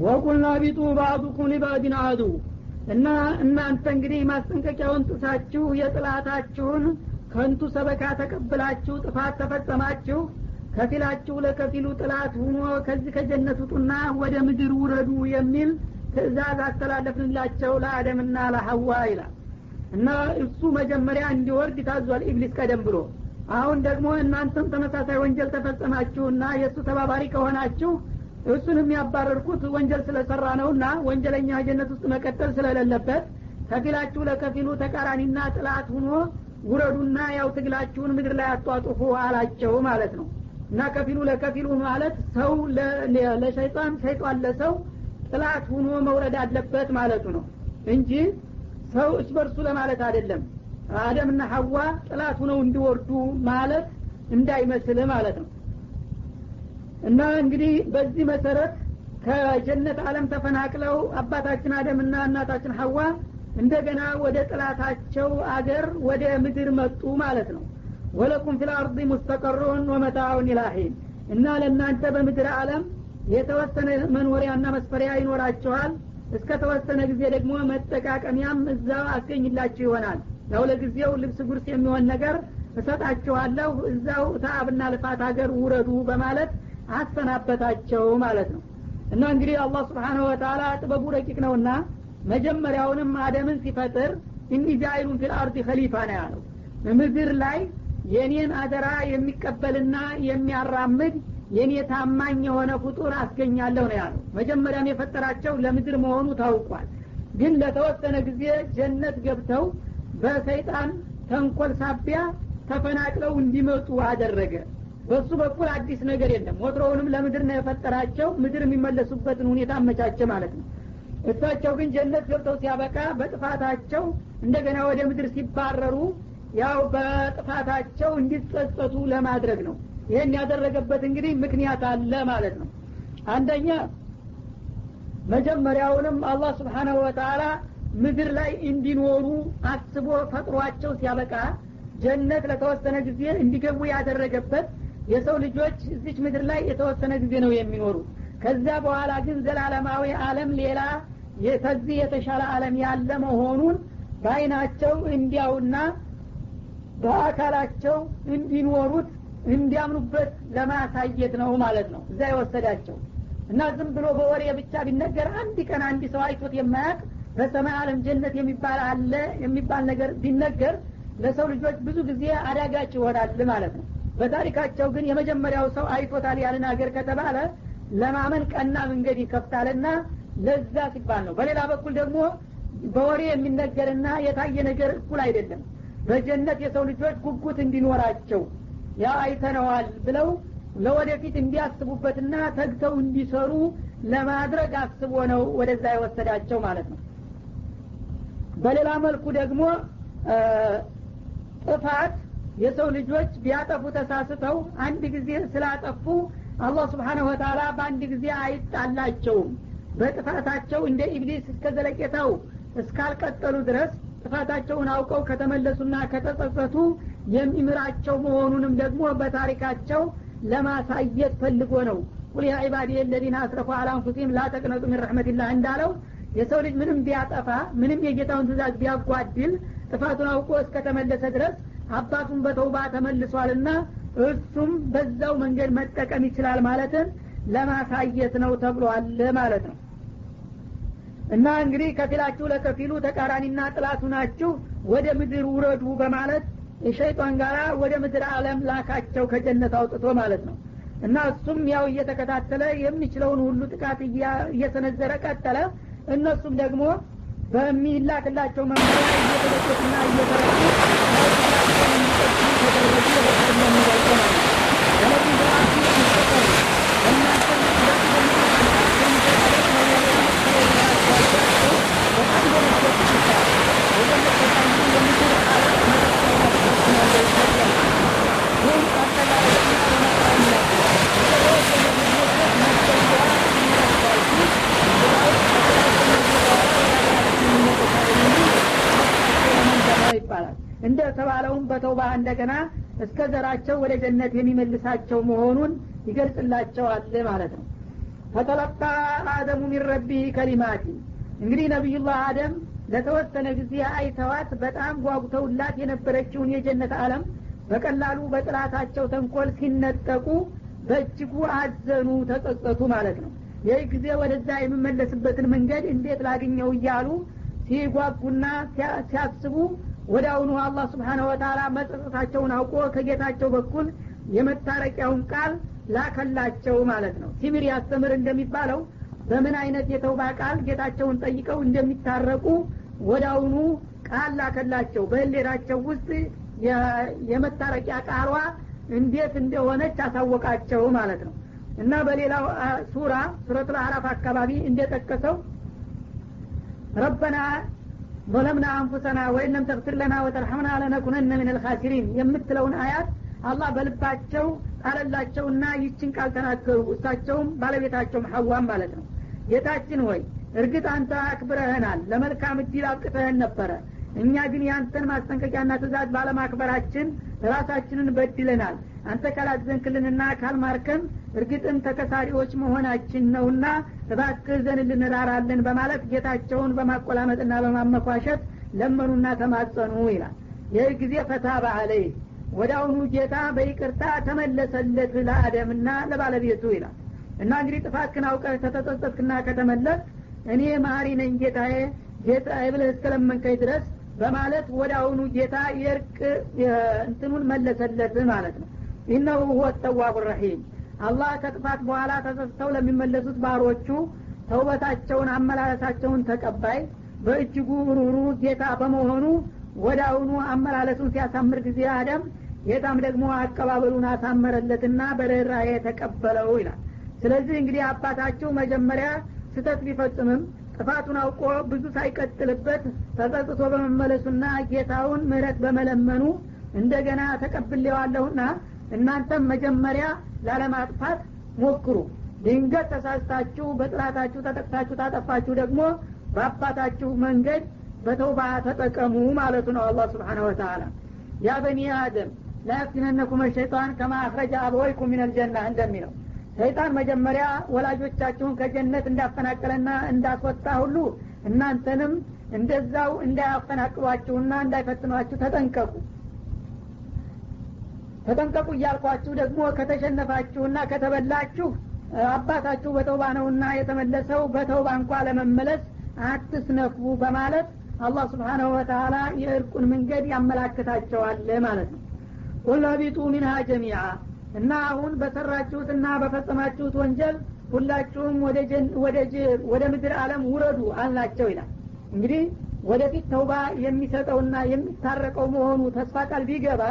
ወቁልና ቢጡ ባዕዱኩም ሊባዕድን አዱ እና እናንተ እንግዲህ ማስጠንቀቂያውን ጥሳችሁ የጥላታችሁን ከንቱ ሰበካ ተቀብላችሁ ጥፋት ተፈጸማችሁ ከፊላችሁ ለከፊሉ ጥላት ሆኖ ከዚህ ከጀነት ውጡና ወደ ምድር ውረዱ የሚል ትእዛዝ አስተላለፍንላቸው ለአደምና ለሐዋ ይላል እና እሱ መጀመሪያ እንዲወርድ ታዟል ኢብሊስ ቀደም ብሎ አሁን ደግሞ እናንተም ተመሳሳይ ወንጀል ተፈጸማችሁና የሱ ተባባሪ ከሆናችሁ እሱንም ያባረርኩት ወንጀል ስለሰራ ነውና ወንጀለኛ ጀነት ውስጥ መቀጠል ስለሌለበት ከፊላችሁ ለከፊሉ ተቃራኒና ጥላት ሆኖ ውረዱና ያው ትግላችሁን ምድር ላይ አጧጡፉ አላቸው ማለት ነው እና ከፊሉ ለከፊሉ ማለት ሰው ለሸይጣን ሸይጣን ለሰው ጥላት ሆኖ መውረድ አለበት ማለቱ ነው እንጂ ሰው እስበርሱ ለማለት አይደለም አደምና ሐዋ ጥላት ሆነው እንዲወርዱ ማለት እንዳይመስል ማለት ነው እና እንግዲህ በዚህ መሰረት ከጀነት ዓለም ተፈናቅለው አባታችን አደምና እናታችን ሐዋ እንደገና ወደ ጥላታቸው አገር ወደ ምድር መጡ ማለት ነው ወለኩም ፊል አርዲ ሙስተቀሩን ወመታኡን ኢላሂን እና ለእናንተ በምድር ዓለም የተወሰነ መኖሪያና መስፈሪያ ይኖራችኋል እስከ ተወሰነ ጊዜ ደግሞ መጠቃቀሚያም እዛው አስገኝላችሁ ይሆናል ያው ለጊዜው ልብስ ጉርስ የሚሆን ነገር እሰጣችኋለሁ እዛው ተአብና ልፋት ሀገር ውረዱ በማለት አሰናበታቸው ማለት ነው እና እንግዲህ አላህ Subhanahu Wa Ta'ala ጥበቡ ረቂቅ ነውና መጀመሪያውንም አደምን ሲፈጥር ኢኒ ጃኢሉን ፊል አርዲ ኸሊፋ ነው ያለው ምድር ላይ የኔን አደራ የሚቀበልና የሚያራምድ የኔ ታማኝ የሆነ ፍጡር አስገኛለሁ ነው ያለው መጀመሪያም የፈጠራቸው ለምድር መሆኑ ታውቋል ግን ለተወሰነ ጊዜ ጀነት ገብተው በሰይጣን ተንኮል ሳቢያ ተፈናቅለው እንዲመጡ አደረገ በሱ በኩል አዲስ ነገር የለም ወትሮውንም ለምድር ነው የፈጠራቸው ምድር የሚመለሱበትን ሁኔታ አመቻቸ ማለት ነው እሳቸው ግን ጀነት ገብተው ሲያበቃ በጥፋታቸው እንደገና ወደ ምድር ሲባረሩ ያው በጥፋታቸው እንዲጸጸቱ ለማድረግ ነው ይሄን ያደረገበት እንግዲህ ምክንያት አለ ማለት ነው አንደኛ መጀመሪያውንም አላህ Subhanahu Wa Ta'ala ምድር ላይ እንዲኖሩ አስቦ ፈጥሯቸው ሲያበቃ ጀነት ለተወሰነ ጊዜ እንዲገቡ ያደረገበት የሰው ልጆች እዚህ ምድር ላይ የተወሰነ ጊዜ ነው የሚኖሩ ከዛ በኋላ ግን ዘላለማዊ ዓለም ሌላ ከዚህ የተሻለ ዓለም ያለ መሆኑን ባይናቸው እንዲያውና በአካላቸው እንዲኖሩት እንዲያምኑበት ለማሳየት ነው ማለት ነው እዛ ይወሰዳቸው እና ዝም ብሎ በወሬ ብቻ ቢነገር አንድ ቀን አንድ ሰው አይቶት የማያውቅ በሰማይ ዓለም ጀነት የሚባል አለ የሚባል ነገር ቢነገር ለሰው ልጆች ብዙ ጊዜ አዳጋች ይሆናል ማለት ነው በታሪካቸው ግን የመጀመሪያው ሰው አይቶታል ያለን ሀገር ከተባለ ለማመን ቀና መንገድ ይከፍታልና ለዛ ሲባል ነው በሌላ በኩል ደግሞ በወሬ የሚነገርና የታየ ነገር እኩል አይደለም በጀነት የሰው ልጆች ጉጉት እንዲኖራቸው ያ አይተነዋል ብለው ለወደፊት እንዲያስቡበትና ተግተው እንዲሰሩ ለማድረግ አስቦ ነው ወደዛ የወሰዳቸው ማለት ነው በሌላ መልኩ ደግሞ ጥፋት የሰው ልጆች ቢያጠፉ ተሳስተው አንድ ጊዜ ስላጠፉ አላህ Subhanahu Wa Ta'ala በአንድ ጊዜ አይጣላቸውም በጥፋታቸው እንደ ኢብሊስ እስከዘለቀታው እስካልቀጠሉ ድረስ ጥፋታቸውን አውቀው ከተመለሱና ከተጸጸቱ የሚምራቸው መሆኑንም ደግሞ በታሪካቸው ለማሳየት ፈልጎ ነው ቁል ያ ኢባዲ الذين اسرفوا على انفسهم لا تقنطوا من رحمة الله እንዳለው የሰው ልጅ ምንም ቢያጠፋ ምንም የጌታውን ትእዛዝ ቢያጓድል ጥፋቱን አውቆ እስከተመለሰ ድረስ አባቱን በተውባ ተመልሷልና እሱም በዛው መንገድ መጠቀም ይችላል ማለትን ለማሳየት ነው ተብሏል ማለት ነው እና እንግዲህ ከፊላችሁ ለከፊሉ ተቃራኒና ጥላቱ ናችሁ ወደ ምድር ውረዱ በማለት የሸይጣን ጋራ ወደ ምድር ዓለም ላካቸው ከጀነት አውጥቶ ማለት ነው እና እሱም ያው እየተከታተለ የሚችለውን ሁሉ ጥቃት እየሰነዘረ ቀጠለ እነሱም ደግሞ በሚላክላቸው መመሪያ እየተደረጉና እየተረዱ እንደ ተባለውም በተውባ እንደገና እስከ ዘራቸው ወደ ጀነት የሚመልሳቸው መሆኑን ይገልጽላቸዋል ማለት ነው ፈተለቃ አደሙ ሚን ረቢህ ከሊማት እንግዲህ ነቢዩላህ አደም ለተወሰነ ጊዜ አይተዋት በጣም ጓጉተውላት የነበረችውን የጀነት ዓለም በቀላሉ በጥላታቸው ተንኮል ሲነጠቁ በእጅጉ አዘኑ ተጸጸቱ ማለት ነው። ይህ ጊዜ ወደዛ የምመለስበትን መንገድ እንዴት ላግኘው እያሉ ሲጓጉና ሲያስቡ ወዳውኑ አላህ Subhanahu Wa Ta'ala መጸጸታቸውን አውቆ ከጌታቸው በኩል የመታረቂያውን ቃል ላከላቸው ማለት ነው። ሲምር ያስተምር እንደሚባለው በምን አይነት የተውባ ቃል ጌታቸውን ጠይቀው እንደሚታረቁ ወዳውኑ ቃል ላከላቸው። በሌላቸው ውስጥ የመታረቂያ ቃሏ እንዴት እንደሆነች አሳወቃቸው ማለት ነው። እና በሌላው ሱረቱል አዕራፍ አካባቢ እንደተጠቀሰው ረበና ظلمنا انفسنا وان لم تغفر لنا وترحمنا لنكونن من الخاسرين የምትለውን አያት አላህ በልባቸው ጣለላቸውና ይችን ቃል ተናገሩ። እሳቸውም ባለቤታቸውም ሐዋም ማለት ነው። ጌታችን ሆይ እርግጥ አንተ አክብረህናል፣ ለመልካም እድል አብቅተህን ነበረ። እኛ ግን ያንተን ማስጠንቀቂያና ትእዛዝ ባለማክበራችን ራሳችንን በድለናል። አንተ ካላዘንክልንና ካልማርከን እርግጥም ተከሳሪዎች መሆናችን ነውና እባክህ ዘንልን ራራልን በማለት ጌታቸውን በማቆላመጥና በማመኳሸት ለመኑና ተማጸኑ ይላል። ይህ ጊዜ ፈታበ ዐለይህ ወዳውኑ ጌታ በይቅርታ ተመለሰለት ለአደምና ለባለቤቱ ይላል። እና እንግዲህ ጥፋትህን አውቀህ ተተጸጸትክና ከተመለስ እኔ መሐሪ ነኝ ጌታዬ ብለህ እስከለመንከኝ ድረስ በማለት ወዳውኑ ጌታ የርቅ እንትኑን መለሰለት ማለት ነው። ኢነሁ ሁወ ተዋቡ ረሂም አላህ ከጥፋት በኋላ ተጸጽተው ለሚመለሱት ባሮቹ ተውበታቸውን አመላለሳቸውን ተቀባይ በእጅጉ ሩህሩህ ጌታ በመሆኑ ወዳውኑ አመላለሱን ሲያሳምር ጊዜ አደም ጌታም ደግሞ አቀባበሉን አሳመረለትና በርህራሄ ተቀበለው ይላል። ስለዚህ እንግዲህ አባታቸው መጀመሪያ ስተት ቢፈጽምም ጥፋቱን አውቆ ብዙ ሳይቀጥልበት ተጸጽቶ በመመለሱና ጌታውን ምህረት በመለመኑ እንደገና ተቀብሌዋለሁና እናንተም መጀመሪያ ላለማጥፋት ሞክሩ። ድንገት ተሳስታችሁ በጥላታችሁ ተጠቅታችሁ ታጠፋችሁ ደግሞ በአባታችሁ መንገድ በተውባ ተጠቀሙ ማለቱ ነው አላህ Subhanahu Wa Ta'ala። ያ በኒ አደም لا يفتننكم الشيطان كما أخرج أبويكم من الجنة እንደሚለው ሰይጣን መጀመሪያ ወላጆቻችሁን ከጀነት እንዳፈናቀለና እንዳስወጣ ሁሉ እናንተንም እንደዛው እንዳያፈናቅሏችሁና እንዳይፈትኗችሁ ተጠንቀቁ እያልኳችሁ ደግሞ ከተሸነፋችሁና ከተበላችሁ አባታችሁ በተውባ ነውና የተመለሰው በተውባ እንኳን ለመመለስ አትስነፉ በማለት አላህ Subhanahu Wa Ta'ala የእርቁን መንገድ ያመላክታቸዋል ማለት ነው። ወላቢጡ ሚንሃ ጀሚዓ እና አሁን በሰራችሁትና በፈጸማችሁት ወንጀል ሁላችሁም ወደ ምድር ዓለም ውረዱ አላቸው ይላል። እንግዲህ ወደፊት ተውባ የሚሰጠውና የሚታረቀው መሆኑ ተስፋ ቃል ቢገባ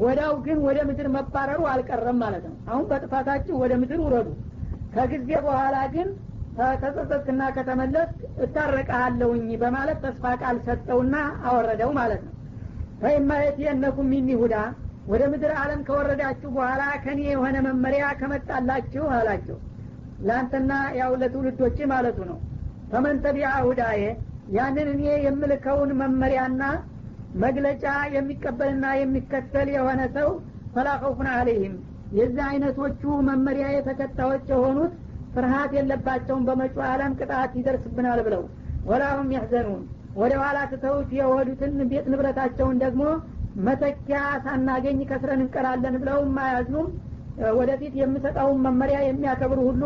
ወዳው ግን ወደ ምድር መባረሩ አልቀረም ማለት ነው። አሁን በጥፋታችሁ ወደ ምድር ውረዱ፣ ከጊዜ በኋላ ግን ተጸጸትና ከተመለስ እታረቃለሁኝ በማለት ተስፋ ቃል ሰጠውና አወረደው ማለት ነው። ፈኢማ የእነኩም ሚኒ ሁዳ ወደ ምድር ዓለም ከወረዳችሁ በኋላ ከኔ የሆነ መመሪያ ከመጣላችሁ አላቸው ላንተና ያው ለትውልዶች ማለቱ ነው። ተመንተቢያ ሁዳዬ ያንን እኔ የምልከውን መመሪያና መግለጫ የሚቀበልና የሚከተል የሆነ ሰው ፈላኸውፍን አለይህም የዚህ አይነቶቹ መመሪያ የተከታዮች የሆኑት ፍርሃት የለባቸውም በመጪው ዓለም ቅጣት ይደርስብናል ብለው ወላሁም ያህዘኑን ወደ ኋላ ትተውት የወዱትን ቤት ንብረታቸውን ደግሞ መተኪያ ሳናገኝ ከስረን እንቀራለን ብለው ማያዝኑም ወደፊት የምሰጣውን መመሪያ የሚያከብሩ ሁሉ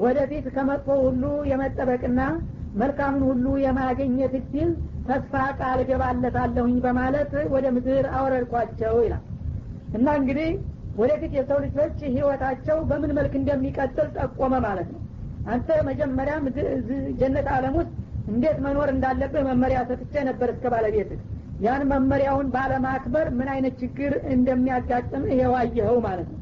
ወደፊት ከመጥፎ ሁሉ የመጠበቅና መልካሙን ሁሉ የማግኘት እድል ተስፋ ቃል ገባለታለሁኝ በማለት ወደ ምድር አወረድኳቸው ይላል። እና እንግዲህ ወደፊት የሰው ልጆች ህይወታቸው በምን መልክ እንደሚቀጥል ጠቆመ ማለት ነው። አንተ መጀመሪያ ጀነት ዓለም ውስጥ እንዴት መኖር እንዳለብህ መመሪያ ሰጥቼ ነበር እስከ ባለቤትህ ያን መመሪያውን ባለማክበር ምን አይነት ችግር እንደሚያጋጥም ይዋየው ማለት ነው።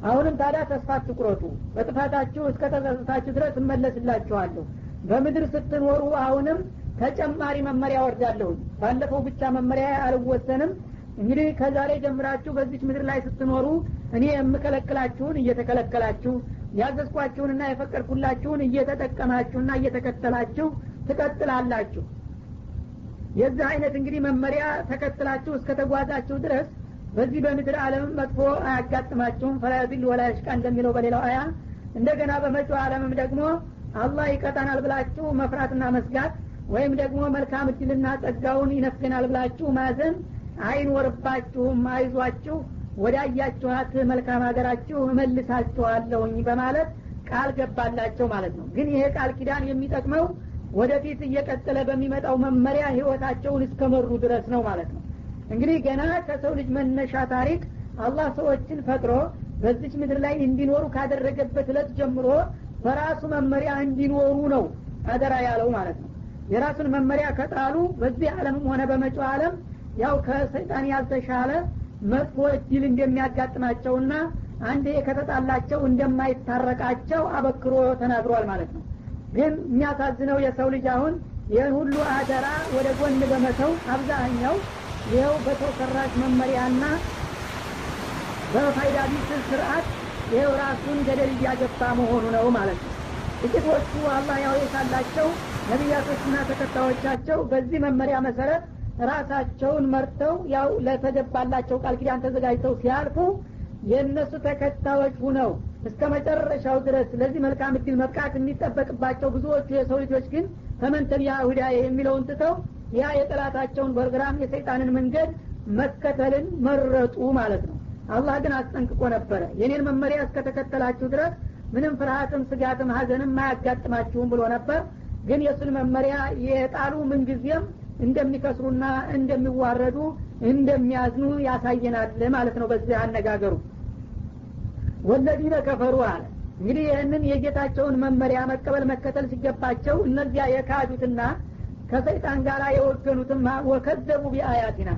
አሁንም ታዲያ ተስፋ አትቁረጡ፣ በጥፋታችሁ እስከ ተጸጸታችሁ ድረስ እመለስላችኋለሁ። በምድር ስትኖሩ አሁንም ተጨማሪ መመሪያ ወርዳለሁ። ባለፈው ብቻ መመሪያ አልወሰንም። እንግዲህ ከዛሬ ጀምራችሁ በዚህ ምድር ላይ ስትኖሩ እኔ የምከለክላችሁን እየተከለከላችሁ ያዘዝኳችሁንና የፈቀድኩላችሁን እየተጠቀማችሁና እየተከተላችሁ ትቀጥላላችሁ። የዚህ አይነት እንግዲህ መመሪያ ተከትላችሁ እስከ ተጓዛችሁ ድረስ በዚህ በምድር ዓለም መጥፎ አያጋጥማችሁም። ፈላይል ወላ ይሽቃ እንደሚለው በሌላው አያ እንደገና በመጪው ዓለምም ደግሞ አላህ ይቀጣናል ብላችሁ መፍራትና መስጋት ወይም ደግሞ መልካም እድልና ጸጋውን ይነፍገናል ብላችሁ ማዘን አይኖርባችሁም። አይዟችሁ ወዳያችኋት መልካም ሀገራችሁ እመልሳችኋለሁኝ በማለት ቃል ገባላቸው ማለት ነው። ግን ይሄ ቃል ኪዳን የሚጠቅመው ወደፊት እየቀጠለ በሚመጣው መመሪያ ህይወታቸውን እስከመሩ ድረስ ነው ማለት ነው። እንግዲህ ገና ከሰው ልጅ መነሻ ታሪክ አላህ ሰዎችን ፈጥሮ በዚች ምድር ላይ እንዲኖሩ ካደረገበት ዕለት ጀምሮ በራሱ መመሪያ እንዲኖሩ ነው አደራ ያለው ማለት ነው። የራሱን መመሪያ ከጣሉ በዚህ ዓለምም ሆነ በመጪው ዓለም ያው ከሰይጣን ያልተሻለ መጥፎ እድል እንደሚያጋጥማቸውና አንዴ ከተጣላቸው እንደማይታረቃቸው አበክሮ ተናግሯል ማለት ነው። ግን የሚያሳዝነው የሰው ልጅ አሁን ይህን ሁሉ አደራ ወደ ጎን በመተው አብዛኛው ይኸው በሰው ሰራሽ መመሪያና በፋይዳ ቢስ ስርዓት ይኸው ራሱን ገደል እያገባ መሆኑ ነው ማለት ነው። ጥቂቶቹ አላህ ያው የሳላቸው ነቢያቶችና ተከታዮቻቸው በዚህ መመሪያ መሰረት ራሳቸውን መርተው ያው ለተገባላቸው ቃል ኪዳን ተዘጋጅተው ሲያልፉ የእነሱ ተከታዮች ሁነው እስከ መጨረሻው ድረስ ለዚህ መልካም እድል መብቃት የሚጠበቅባቸው ብዙዎቹ የሰው ልጆች ግን ተመንተን ያሁዳ የሚለውን ትተው ያ የጠላታቸውን ፕሮግራም የሰይጣንን መንገድ መከተልን መረጡ ማለት ነው። አላህ ግን አስጠንቅቆ ነበረ የኔን መመሪያ እስከተከተላችሁ ድረስ ምንም ፍርሃትም ስጋትም ሀዘንም ማያጋጥማችሁም ብሎ ነበር። ግን የሱን መመሪያ የጣሉ ምንጊዜም እንደሚከስሩና እንደሚዋረዱ እንደሚያዝኑ ያሳየናል ማለት ነው በዚህ አነጋገሩ። ወለዲነ ከፈሩ አለ እንግዲህ ይህንን የጌታቸውን መመሪያ መቀበል መከተል ሲገባቸው እነዚያ የካዱትና ከሰይጣን ጋር የወገኑትማ ወከዘቡ ቢአያቲና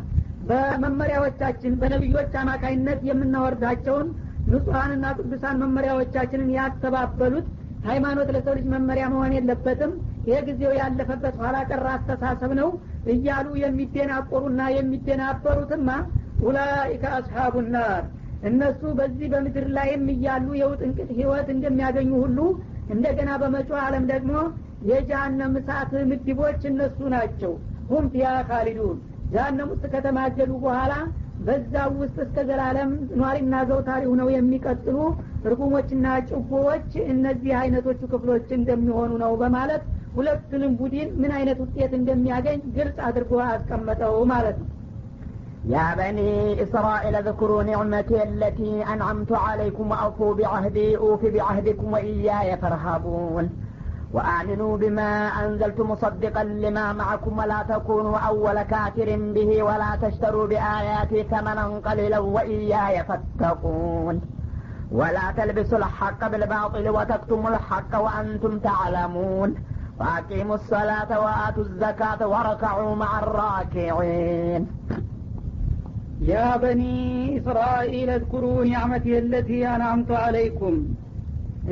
በመመሪያዎቻችን በነቢዮች አማካይነት የምናወርዳቸውን ንጹሐንና ቅዱሳን መመሪያዎቻችንን ያስተባበሉት ሃይማኖት ለሰው ልጅ መመሪያ መሆን የለበትም ይሄ ጊዜው ያለፈበት ኋላ ቀር አስተሳሰብ ነው እያሉ የሚደናቆሩና የሚደናበሩትማ ኡላኢከ አስሐቡ ናር እነሱ በዚህ በምድር ላይም እያሉ የውጥንቅጥ ህይወት እንደሚያገኙ ሁሉ እንደገና በመጪው ዓለም ደግሞ የጀሃነም እሳት ምድቦች እነሱ ናቸው። ሁም ፊሃ ካሊዱን ጀሃነም ውስጥ ከተማገዱ በኋላ በዛው ውስጥ እስከ ዘላለም ኗሪና ዘውታሪ ሆነው የሚቀጥሉ ርጉሞችና ጭቦዎች እነዚህ አይነቶቹ ክፍሎች እንደሚሆኑ ነው በማለት ሁለቱንም ቡድን ምን አይነት ውጤት እንደሚያገኝ ግልጽ አድርጎ አስቀመጠው ማለት ነው። يا بني إسرائيل اذكروا نعمتي التي أنعمت عليكم وأوفوا بعهدي أوف بعهدكم وإياي فارهبون وآمنوا بما أنزلت مصدقا لما معكم ولا تكونوا أول كافر به ولا تشتروا بآياتي ثمنا قليلا وإياي فاتقون ولا تلبسوا الحق بالباطل وتكتموا الحق وأنتم تعلمون وأقيموا الصلاة وآتوا الزكاة واركعوا مع الراكعين يا بني إسرائيل اذكروا نعمتي التي أنعمت عليكم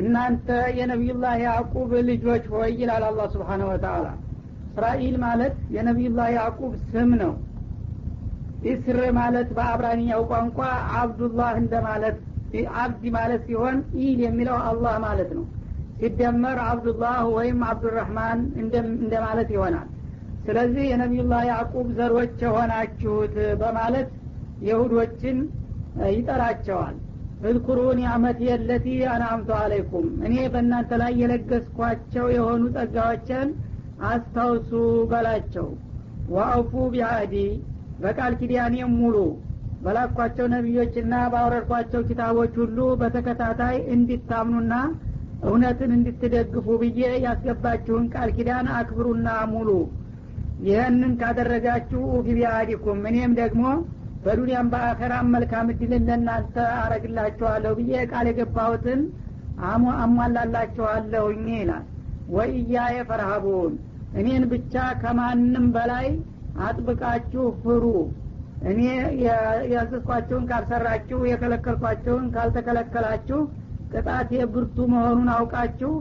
እናንተ የነቢዩላህ ያዕቁብ ልጆች ሆይ ይላል አላህ Subhanahu Wa Ta'ala። እስራኤል ማለት የነቢዩላህ ያዕቁብ ስም ነው። ኢስር ማለት በአብራኒያው ቋንቋ አብዱላህ እንደማለት አብዲ ማለት ሲሆን ኢል የሚለው አላህ ማለት ነው። ሲደመር አብዱላህ ወይም አብዱራህማን እንደማለት ይሆናል። ስለዚህ የነቢዩላህ ያዕቁብ ዘሮች ሆናችሁት በማለት ይሁዶችን ይጠራቸዋል። እዝኩሩ ኒዕመቲ የለቲ አንዓምቱ አለይኩም እኔ በእናንተ ላይ የለገስኳቸው የሆኑ ጸጋዎችን አስታውሱ በላቸው። ወአውፉ ቢአህዲ በቃል ኪዳኔ ሙሉ በላኳቸው ነቢዮችና ባወረድኳቸው ኪታቦች ሁሉ በተከታታይ እንዲታምኑና እውነትን እንድትደግፉ ብዬ ያስገባችሁን ቃል ኪዳን አክብሩና ሙሉ። ይህንን ካደረጋችሁ ቢአህዲኩም እኔም ደግሞ በዱንያም በአኺራም መልካም እድልን ለእናንተ አረግላችኋለሁ ብዬ ቃል የገባሁትን አሟላላችኋለሁ ይላል። ወኢያየ ፈርሃቡን እኔን ብቻ ከማንም በላይ አጥብቃችሁ ፍሩ። እኔ ያዘዝኳችሁን ካልሰራችሁ የከለከልኳችሁን ካልተከለከላችሁ ቅጣቴ ብርቱ መሆኑን አውቃችሁ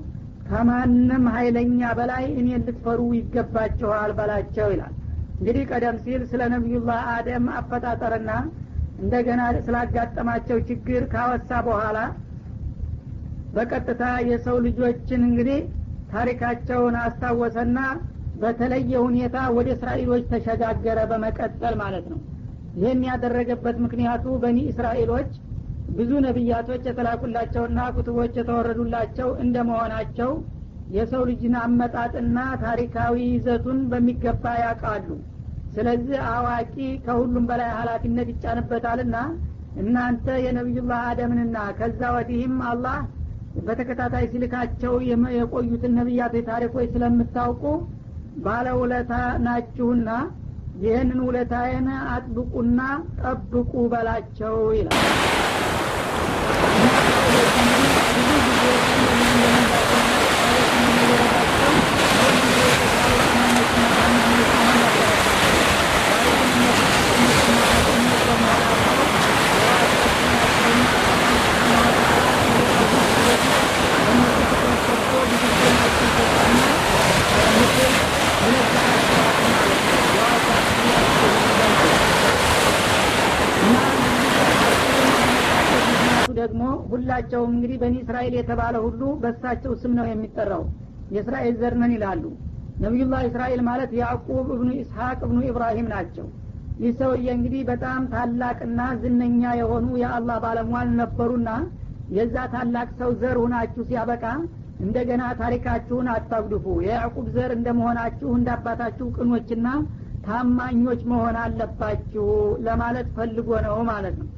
ከማንም ኃይለኛ በላይ እኔን ልትፈሩ ይገባችኋል በላቸው ይላል። እንግዲህ ቀደም ሲል ስለ ነብዩላህ አደም አፈጣጠርና እንደገና ስላጋጠማቸው ችግር ካወሳ በኋላ በቀጥታ የሰው ልጆችን እንግዲህ ታሪካቸውን አስታወሰና በተለየ ሁኔታ ወደ እስራኤሎች ተሸጋገረ በመቀጠል ማለት ነው። ይህን ያደረገበት ምክንያቱ በኒ እስራኤሎች ብዙ ነቢያቶች የተላኩላቸውና ኩቱቦች የተወረዱላቸው እንደመሆናቸው የሰው ልጅን አመጣጥና ታሪካዊ ይዘቱን በሚገባ ያውቃሉ። ስለዚህ አዋቂ ከሁሉም በላይ ኃላፊነት ይጫንበታልና እናንተ የነቢዩላህ አደምንና ከዛ ወዲህም አላህ በተከታታይ ሲልካቸው የቆዩትን ነቢያቶች ታሪኮች ስለምታውቁ ባለውለታ ናችሁና ይህንን ውለታዬን አጥብቁና ጠብቁ በላቸው ይላል። ደግሞ ሁላቸውም እንግዲህ በኒ እስራኤል የተባለ ሁሉ በሳቸው ስም ነው የሚጠራው። የእስራኤል ዘር ነን ይላሉ። ነብዩላህ እስራኤል ማለት ያዕቁብ ኢብኑ ኢስሐቅ ኢብኑ ኢብራሂም ናቸው። ይህ ሰውዬ እንግዲህ በጣም ታላቅና ዝነኛ የሆኑ የአላህ ባለሟል ነበሩና የዛ ታላቅ ሰው ዘር ሆናችሁ ሲያበቃ እንደገና ታሪካችሁን አታጉድፉ፣ የያዕቁብ ዘር እንደመሆናችሁ እንዳባታችሁ ቅኖችና ታማኞች መሆን አለባችሁ ለማለት ፈልጎ ነው ማለት ነው።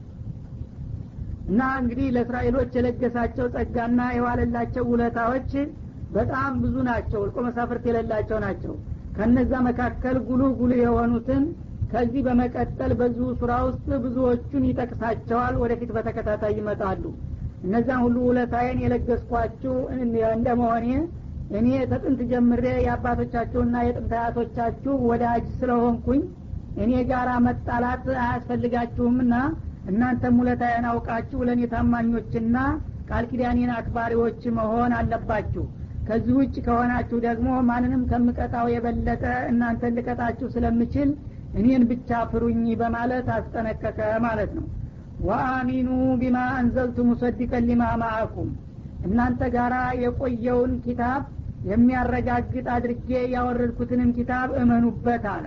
እና እንግዲህ ለእስራኤሎች የለገሳቸው ጸጋና የዋለላቸው ውለታዎች በጣም ብዙ ናቸው፣ እልቆ መሳፍርት የሌላቸው ናቸው። ከነዛ መካከል ጉልህ የሆኑትን ከዚህ በመቀጠል በዚሁ ሱራ ውስጥ ብዙዎቹን ይጠቅሳቸዋል። ወደፊት በተከታታይ ይመጣሉ። እነዛን ሁሉ ውለታዬን የለገስኳችሁ እንደመሆኔ እኔ ተጥንት ጀምሬ የአባቶቻችሁና የጥንት አያቶቻችሁ ወዳጅ ስለሆንኩኝ እኔ ጋራ መጣላት አያስፈልጋችሁምና እናንተም ውለታዬን አውቃችሁ ለእኔ ታማኞችና ቃል ኪዳኔን አክባሪዎች መሆን አለባችሁ። ከዚህ ውጭ ከሆናችሁ ደግሞ ማንንም ከምቀጣው የበለጠ እናንተን ልቀጣችሁ ስለምችል እኔን ብቻ ፍሩኝ በማለት አስጠነቀቀ ማለት ነው። ወአሚኑ ቢማ አንዘልቱ ሙሰዲቀን ሊማ ማአኩም፣ እናንተ ጋራ የቆየውን ኪታብ የሚያረጋግጥ አድርጌ ያወረድኩትንም ኪታብ እመኑበት አለ።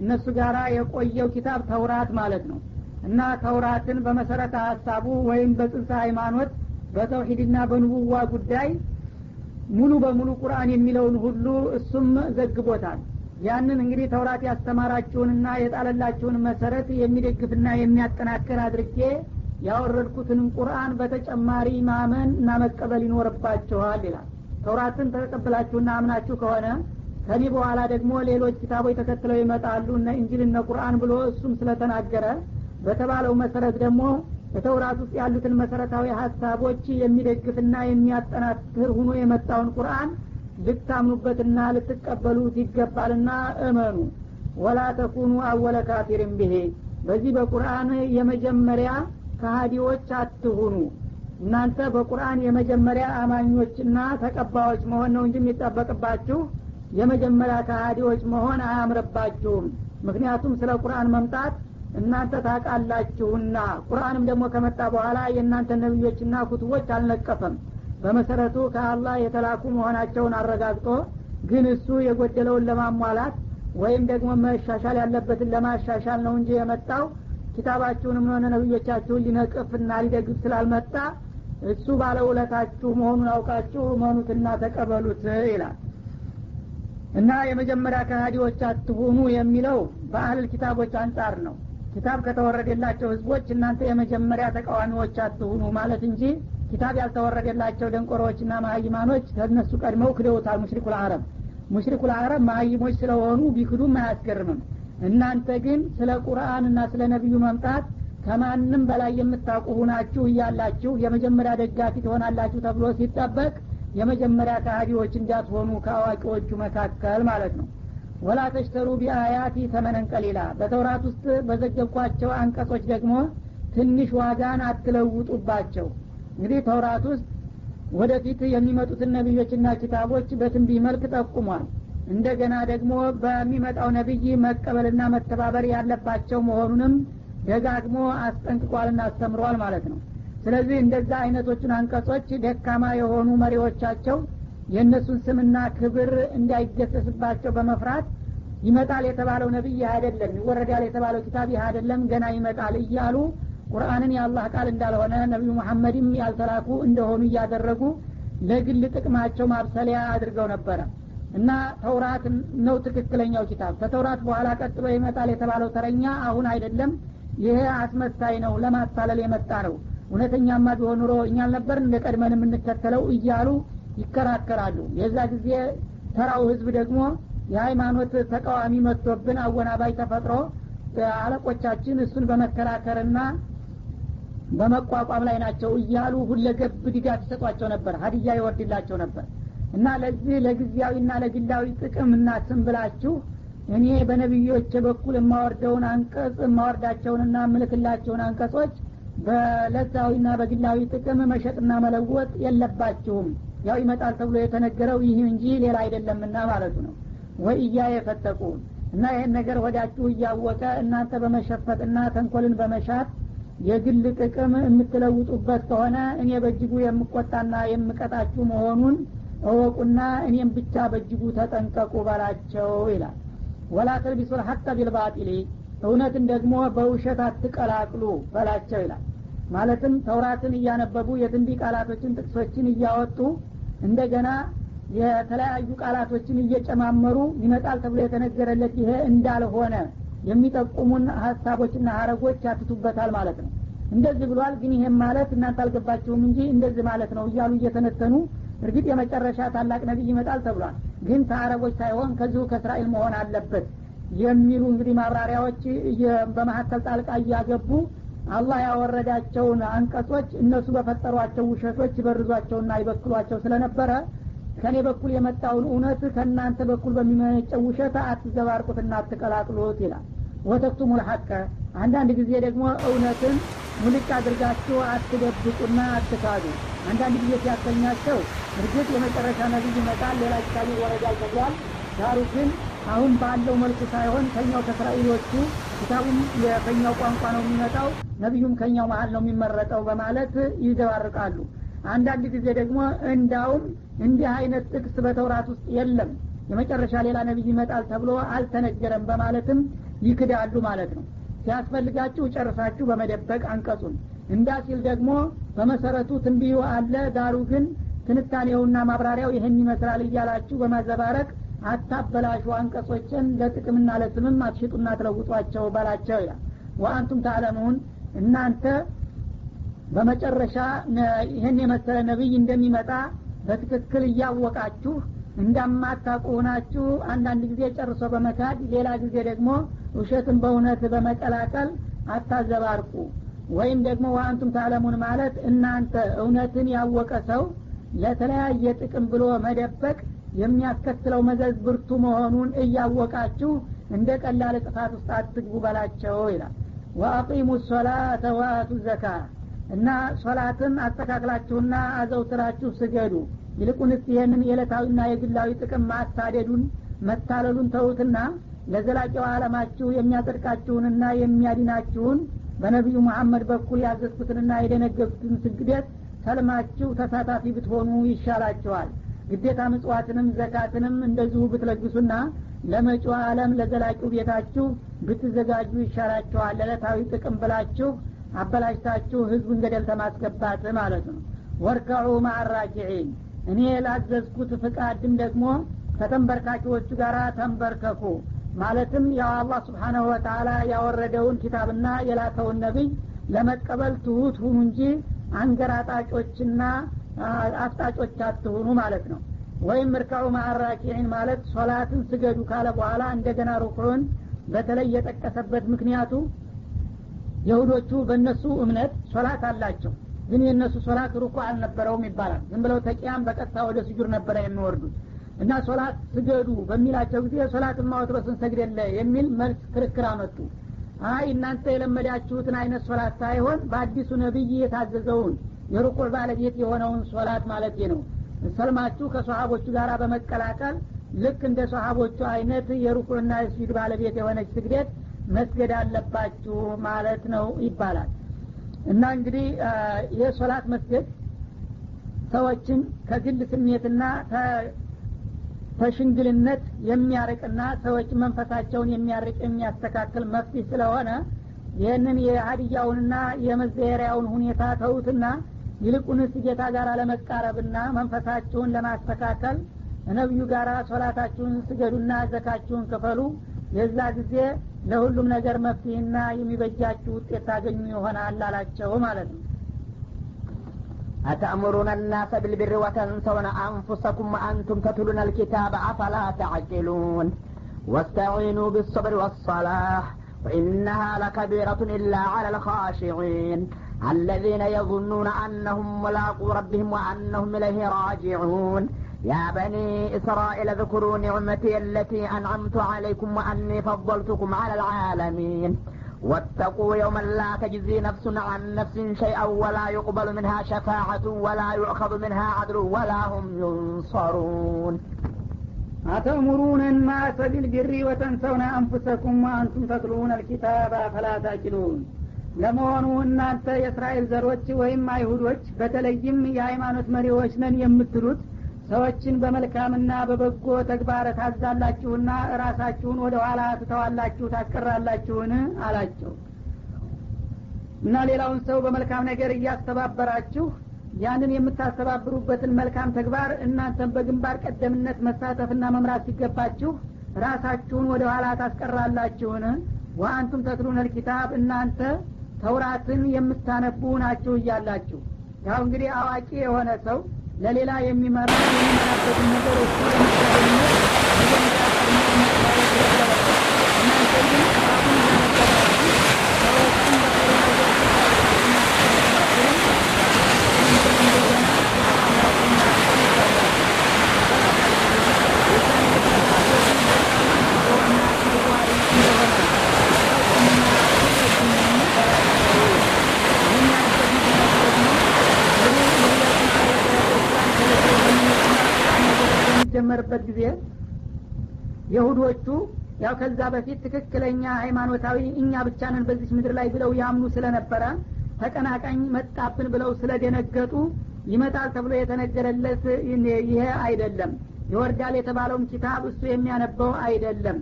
እነሱ ጋራ የቆየው ኪታብ ተውራት ማለት ነው። እና ተውራትን በመሰረተ ሀሳቡ ወይም በጽንሰ ሃይማኖት በተውሂድና በንቡዋ ጉዳይ ሙሉ በሙሉ ቁርአን የሚለውን ሁሉ እሱም ዘግቦታል። ያንን እንግዲህ ተውራት ያስተማራችሁንና የጣለላችሁን መሰረት የሚደግፍና የሚያጠናክር አድርጌ ያወረድኩትን ቁርአን በተጨማሪ ማመን እና መቀበል ይኖርባችኋል ይላል። ተውራትን ተቀበላችሁና አምናችሁ ከሆነ ከዚህ በኋላ ደግሞ ሌሎች ኪታቦች ተከትለው ይመጣሉ እነ እንጂል እነ ቁርአን ብሎ እሱም ስለተናገረ በተባለው መሰረት ደግሞ በተውራት ውስጥ ያሉትን መሰረታዊ ሀሳቦች የሚደግፍና የሚያጠናክር ሆኖ የመጣውን ቁርአን ልታምኑበትና ልትቀበሉት ይገባልና እመኑ። ወላ ተኩኑ አወለ ካፊርን ቢሂ፣ በዚህ በቁርአን የመጀመሪያ ከሃዲዎች አትሁኑ። እናንተ በቁርአን የመጀመሪያ አማኞችና ተቀባዮች መሆን ነው እንጂ የሚጠበቅባችሁ የመጀመሪያ ከሃዲዎች መሆን አያምርባችሁም። ምክንያቱም ስለ ቁርአን መምጣት እናንተ ታውቃላችሁና፣ ቁርአንም ደግሞ ከመጣ በኋላ የእናንተ ነብዮችና ኩቱቦች አልነቀፈም። በመሰረቱ ከአላህ የተላኩ መሆናቸውን አረጋግጦ ግን እሱ የጎደለውን ለማሟላት ወይም ደግሞ መሻሻል ያለበትን ለማሻሻል ነው እንጂ የመጣው ኪታባችሁንም ሆነ ነብዮቻችሁን ሊነቅፍና ሊደግፍ ስላልመጣ እሱ ባለውለታችሁ መሆኑን አውቃችሁ መኑትና ተቀበሉት ይላል። እና የመጀመሪያ ከሃዲዎች አትሁኑ የሚለው በአህለል ኪታቦች አንጻር ነው። ኪታብ ከተወረደላቸው ህዝቦች እናንተ የመጀመሪያ ተቃዋሚዎች አትሁኑ ማለት እንጂ ኪታብ ያልተወረደላቸው ደንቆሮችና ማህይማኖች ከነሱ ቀድመው ክደውታል። ሙሽሪኩል አረብ ማህይሞች ስለሆኑ ቢክዱም አያስገርምም። እናንተ ግን ስለ ቁርአንና ስለ ነብዩ መምጣት ከማንም በላይ የምታውቁ ሆናችሁ እያላችሁ የመጀመሪያ ደጋፊ ትሆናላችሁ ተብሎ ሲጠበቅ የመጀመሪያ ከሃዲዎች እንዳትሆኑ ከአዋቂዎቹ መካከል ማለት ነው። ወላ ተሽተሩ ቢአያቲ ተመነን ቀሊላ፣ በተውራት ውስጥ በዘገብኳቸው አንቀጾች ደግሞ ትንሽ ዋጋን አትለውጡባቸው። እንግዲህ ተውራት ውስጥ ወደፊት የሚመጡትን ነብዮችና ኪታቦች በትንቢት መልክ ጠቁሟል። እንደገና ደግሞ በሚመጣው ነብይ መቀበልና መተባበር ያለባቸው መሆኑንም ደጋግሞ አስጠንቅቋልና አስተምሯል ማለት ነው። ስለዚህ እንደዛ አይነቶቹን አንቀጾች ደካማ የሆኑ መሪዎቻቸው የእነሱን ስምና ክብር እንዳይገሰስባቸው በመፍራት ይመጣል የተባለው ነብይ አይደለም፣ ይወረዳል የተባለው ኪታብ አይደለም፣ ገና ይመጣል እያሉ ቁርአንን የአላህ ቃል እንዳልሆነ ነብዩ መሐመድም ያልተላኩ እንደሆኑ እያደረጉ ለግል ጥቅማቸው ማብሰሊያ አድርገው ነበረ እና ተውራት ነው ትክክለኛው ኪታብ ከተውራት በኋላ ቀጥሎ ይመጣል የተባለው ተረኛ አሁን አይደለም ይሄ አስመሳይ ነው ለማታለል የመጣ ነው እውነተኛማ ቢሆን ኑሮ እኛ አልነበርን እንደቀድመን የምንከተለው እያሉ ይከራከራሉ የዛ ጊዜ ተራው ህዝብ ደግሞ የሃይማኖት ተቃዋሚ መጥቶብን አወናባይ ተፈጥሮ አለቆቻችን እሱን በመከራከርና በመቋቋም ላይ ናቸው እያሉ ሁለገብ ድጋፍ ይሰጧቸው ነበር ሀዲያ ይወርድላቸው ነበር እና ለዚህ ለጊዜያዊና ለግላዊ ጥቅምና ስም ብላችሁ እኔ በነብዮች በኩል የማወርደውን አንቀጽ የማወርዳቸውንና ምልክላቸውን አንቀጾች በለዛዊና በግላዊ ጥቅም መሸጥና መለወጥ የለባችሁም ያው ይመጣል ተብሎ የተነገረው ይህ እንጂ ሌላ አይደለምና ማለቱ ነው ወይያ የፈተቁን እና ይሄን ነገር ወዳችሁ እያወቀ እናንተ በመሸፈጥና ተንኮልን በመሻት የግል ጥቅም የምትለውጡበት ከሆነ እኔ በእጅጉ የምቆጣና የምቀጣችሁ መሆኑን እወቁና እኔም ብቻ በእጅጉ ተጠንቀቁ ባላቸው ይላል ወላ ተልቢሱል ሐቅ ቢልባጢል እውነትን ደግሞ በውሸት አትቀላቅሉ ባላቸው ይላል ማለትም ተውራትን እያነበቡ የትንቢ ቃላቶችን ጥቅሶችን እያወጡ እንደገና የተለያዩ ቃላቶችን እየጨማመሩ ይመጣል ተብሎ የተነገረለት ይሄ እንዳልሆነ የሚጠቁሙን ሐሳቦችና ሐረጎች ያትቱበታል ማለት ነው እንደዚህ ብሏል ግን ይሄም ማለት እናንተ አልገባችሁም እንጂ እንደዚህ ማለት ነው እያሉ እየተነተኑ እርግጥ የመጨረሻ ታላቅ ነብይ ይመጣል ተብሏል ግን ከአረቦች ሳይሆን ከዚሁ ከእስራኤል መሆን አለበት የሚሉ እንግዲህ ማብራሪያዎች በመሐከል ጣልቃ እያገቡ አላህ ያወረዳቸውን አንቀጾች እነሱ በፈጠሯቸው ውሸቶች ይበርዟቸውና ይበክሏቸው ስለነበረ ከኔ በኩል የመጣውን እውነት ከናንተ በኩል በሚመነጨው ውሸት አትዘባርቁትና አትቀላቅሉት ይላል ወተክቱሙል ሐቅ አንዳንድ ጊዜ ደግሞ እውነትን ሙልጭ አድርጋችሁ አትደብቁና አትካዱ አንዳንድ ጊዜ ሲያሰኛቸው እርግጥ የመጨረሻ ነብይ ይመጣል ሌላ ኪታብ ይወረዳል ተብሏል ዳሩ ግን አሁን ባለው መልኩ ሳይሆን ከኛው ከእስራኤሎቹ ኪታቡም የከኛው ቋንቋ ነው የሚመጣው ነብዩም ከኛው መሃል ነው የሚመረጠው በማለት ይዘባርቃሉ አንዳንድ ጊዜ ደግሞ እንዳውም እንዲህ አይነት ጥቅስ በተውራት ውስጥ የለም የመጨረሻ ሌላ ነብይ ይመጣል ተብሎ አልተነገረም በማለትም ይክዳሉ ማለት ነው ሲያስፈልጋችሁ ጨርሳችሁ በመደበቅ አንቀጹን እንዳሲል ደግሞ በመሰረቱ ትንቢዩ አለ ዳሩ ግን ትንታኔውና ማብራሪያው ይሄን ይመስላል እያላችሁ በማዘባረቅ አታበላሹ አንቀጾችን ለጥቅምና ለስምም አትሽጡና ተለውጧቸው ባላቸው ይላል ወአንቱም ተዓለሙን እናንተ በመጨረሻ ይሄን የመሰለ ነብይ እንደሚመጣ በትክክል እያወቃችሁ እንደማታውቁ ሆናችሁ አንዳንድ ጊዜ ጨርሶ በመካድ ሌላ ጊዜ ደግሞ ውሸትን በእውነት በመቀላቀል አታዘባርቁ ወይም ደግሞ ወአንቱም ተዓለሙን ማለት እናንተ እውነትን ያወቀ ሰው ለተለያየ ጥቅም ብሎ መደበቅ የሚያስከትለው መዘዝ ብርቱ መሆኑን እያወቃችሁ እንደ ቀላል ጥፋት ውስጥ አትግቡ ባላቸው ይላል ወአቂሙ ሶላተ ወአቱ ዘካ እና ሶላትን አስተካክላችሁና አዘውትራችሁ ስገዱ ይልቁንስ ይህንን የዕለታዊና የግላዊ ጥቅም ማሳደዱን መታለሉን ተውትና ለዘላቂው ዓለማችሁ የሚያጸድቃችሁንና የሚያድናችሁን በነቢዩ መሐመድ በኩል ያዘዝኩትንና የደነገግኩትን ስግደት ሰልማችሁ ተሳታፊ ብትሆኑ ይሻላችኋል ግዴታ ምጽዋትንም ዘካትንም እንደዚሁ ብትለግሱና ለመጪው ዓለም ለዘላቂው ቤታችሁ ብትዘጋጁ ይሻላችኋል ለዕለታዊ ጥቅም ብላችሁ አበላሽታችሁ ህዝቡን ገደል ተማስገባት ማለት ነው ወርከዑ ማዕራኪዒን እኔ ላዘዝኩት ፍቃድም ደግሞ ከተንበርካኪዎቹ ጋር ተንበርከኩ ማለትም ያው አላህ Subhanahu Wa Ta'ala ያወረደውን ኪታብና የላከውን ነብይ ለመቀበል ትሁት ሁኑ እንጂ አንገራጣጮችና አፍጣጮች አትሁኑ ማለት ነው ወይም ርከዑ ማዕራኪዒን ማለት ሶላትን ስገዱ ካለ በኋላ እንደገና ሩኩዕን በተለይ የጠቀሰበት ምክንያቱ ይሁዶቹ በእነሱ እምነት ሶላት አላቸው ግን የነሱ ሶላት ሩኩዕ አልነበረውም ይባላል ዝም ብለው ተቂያም በቀጥታ ወደ ስጁድ ነበር የሚወርዱት እና ሶላት ስገዱ በሚላቸው ጊዜ ሶላትን ማውትሮስን ሰግደለ የሚል መልስ ክርክር አመጡ አይ እናንተ የለመዳችሁትን አይነት ሶላት ሳይሆን በአዲሱ ነብይ የታዘዘውን የሩኩዕ ባለቤት የሆነውን ሶላት ማለት ነው ሰልማችሁ ከሷሃቦቹ ጋር በመቀላቀል ልክ እንደ ሷሃቦቹ አይነት የሩኩዕና የስጁድ ባለቤት የሆነች ስግደት መስገድ አለባችሁ ማለት ነው ይባላል እና እንግዲህ የሶላት መስገድ ሰዎችን ከግል ስሜትና ተሽንግልነት የሚያርቅና ሰዎች መንፈሳቸውን የሚያርቅ የሚያስተካክል መፍትሄ ስለሆነ ይህንን የሀዲያውንና የመዘየሪያውን ሁኔታ ተውትና ይልቁንስ ጌታ ጋር ለመቃረብና መንፈሳችሁን ለማስተካከል ነብዩ ጋር ሶላታችሁን ስገዱና ዘካችሁን ክፈሉ የዛ ጊዜ ለሁሉም ነገር መፍትሄና የሚበጃችሁ ውጤት ታገኙ ይሆናል አላቸው ማለት ነው። أتأمرون الناس بالبر وتنسون أنفسكم وأنتم تتلون الكتاب أفلا تعقلون واستعينوا بالصبر والصلاة وإنها لكبيرة إلا على الخاشعين الذين يظنون أنهم ملاقو ربهم وأنهم إليه راجعون يا بني إسرائيل اذكروا نعمتي التي أنعمت عليكم وأني فضلتكم على العالمين واتقوا يوما لا تجزي نفس عن نفس شيئا ولا يقبل منها شفاعة ولا يؤخذ منها عدل ولا هم ينصرون أتأمرون الناس بالبر وتنسون أنفسكم وأنتم تتلون الكتاب فلا تعقلون ለመሆኑ እናንተ የእስራኤል ዘሮች ወይም አይሁዶች በተለይም የሃይማኖት መሪዎች ነን የምትሉት ሰዎችን በመልካምና በበጎ ተግባር ታዛላችሁና ራሳችሁን ወደ ኋላ ትተዋላችሁ ታስቀራላችሁን አላቸው። እና ሌላውን ሰው በመልካም ነገር እያስተባበራችሁ ያንን የምታስተባብሩበትን መልካም ተግባር እናንተም በግንባር ቀደምነት መሳተፍና መምራት ሲገባችሁ ራሳችሁን ወደ ኋላ ታስቀራላችሁን? ወአንቱም ተትሉን الكتاب እናንተ ተውራትን የምታነቡ ናችሁ እያላችሁ ያው እንግዲህ አዋቂ የሆነ ሰው ለሌላ የሚመራበት ነገር እሱ ጀመረበት ጊዜ ይሁዶቹ ያው ከዛ በፊት ትክክለኛ ሃይማኖታዊ እኛ ብቻ ነን በዚህ ምድር ላይ ብለው ያምኑ ስለነበረ ተቀናቃኝ መጣብን ብለው ስለደነገጡ ይመጣል ተብሎ የተነገረለት ይሄ አይደለም፣ ይወርዳል የተባለውን ኪታብ እሱ የሚያነበው አይደለም፣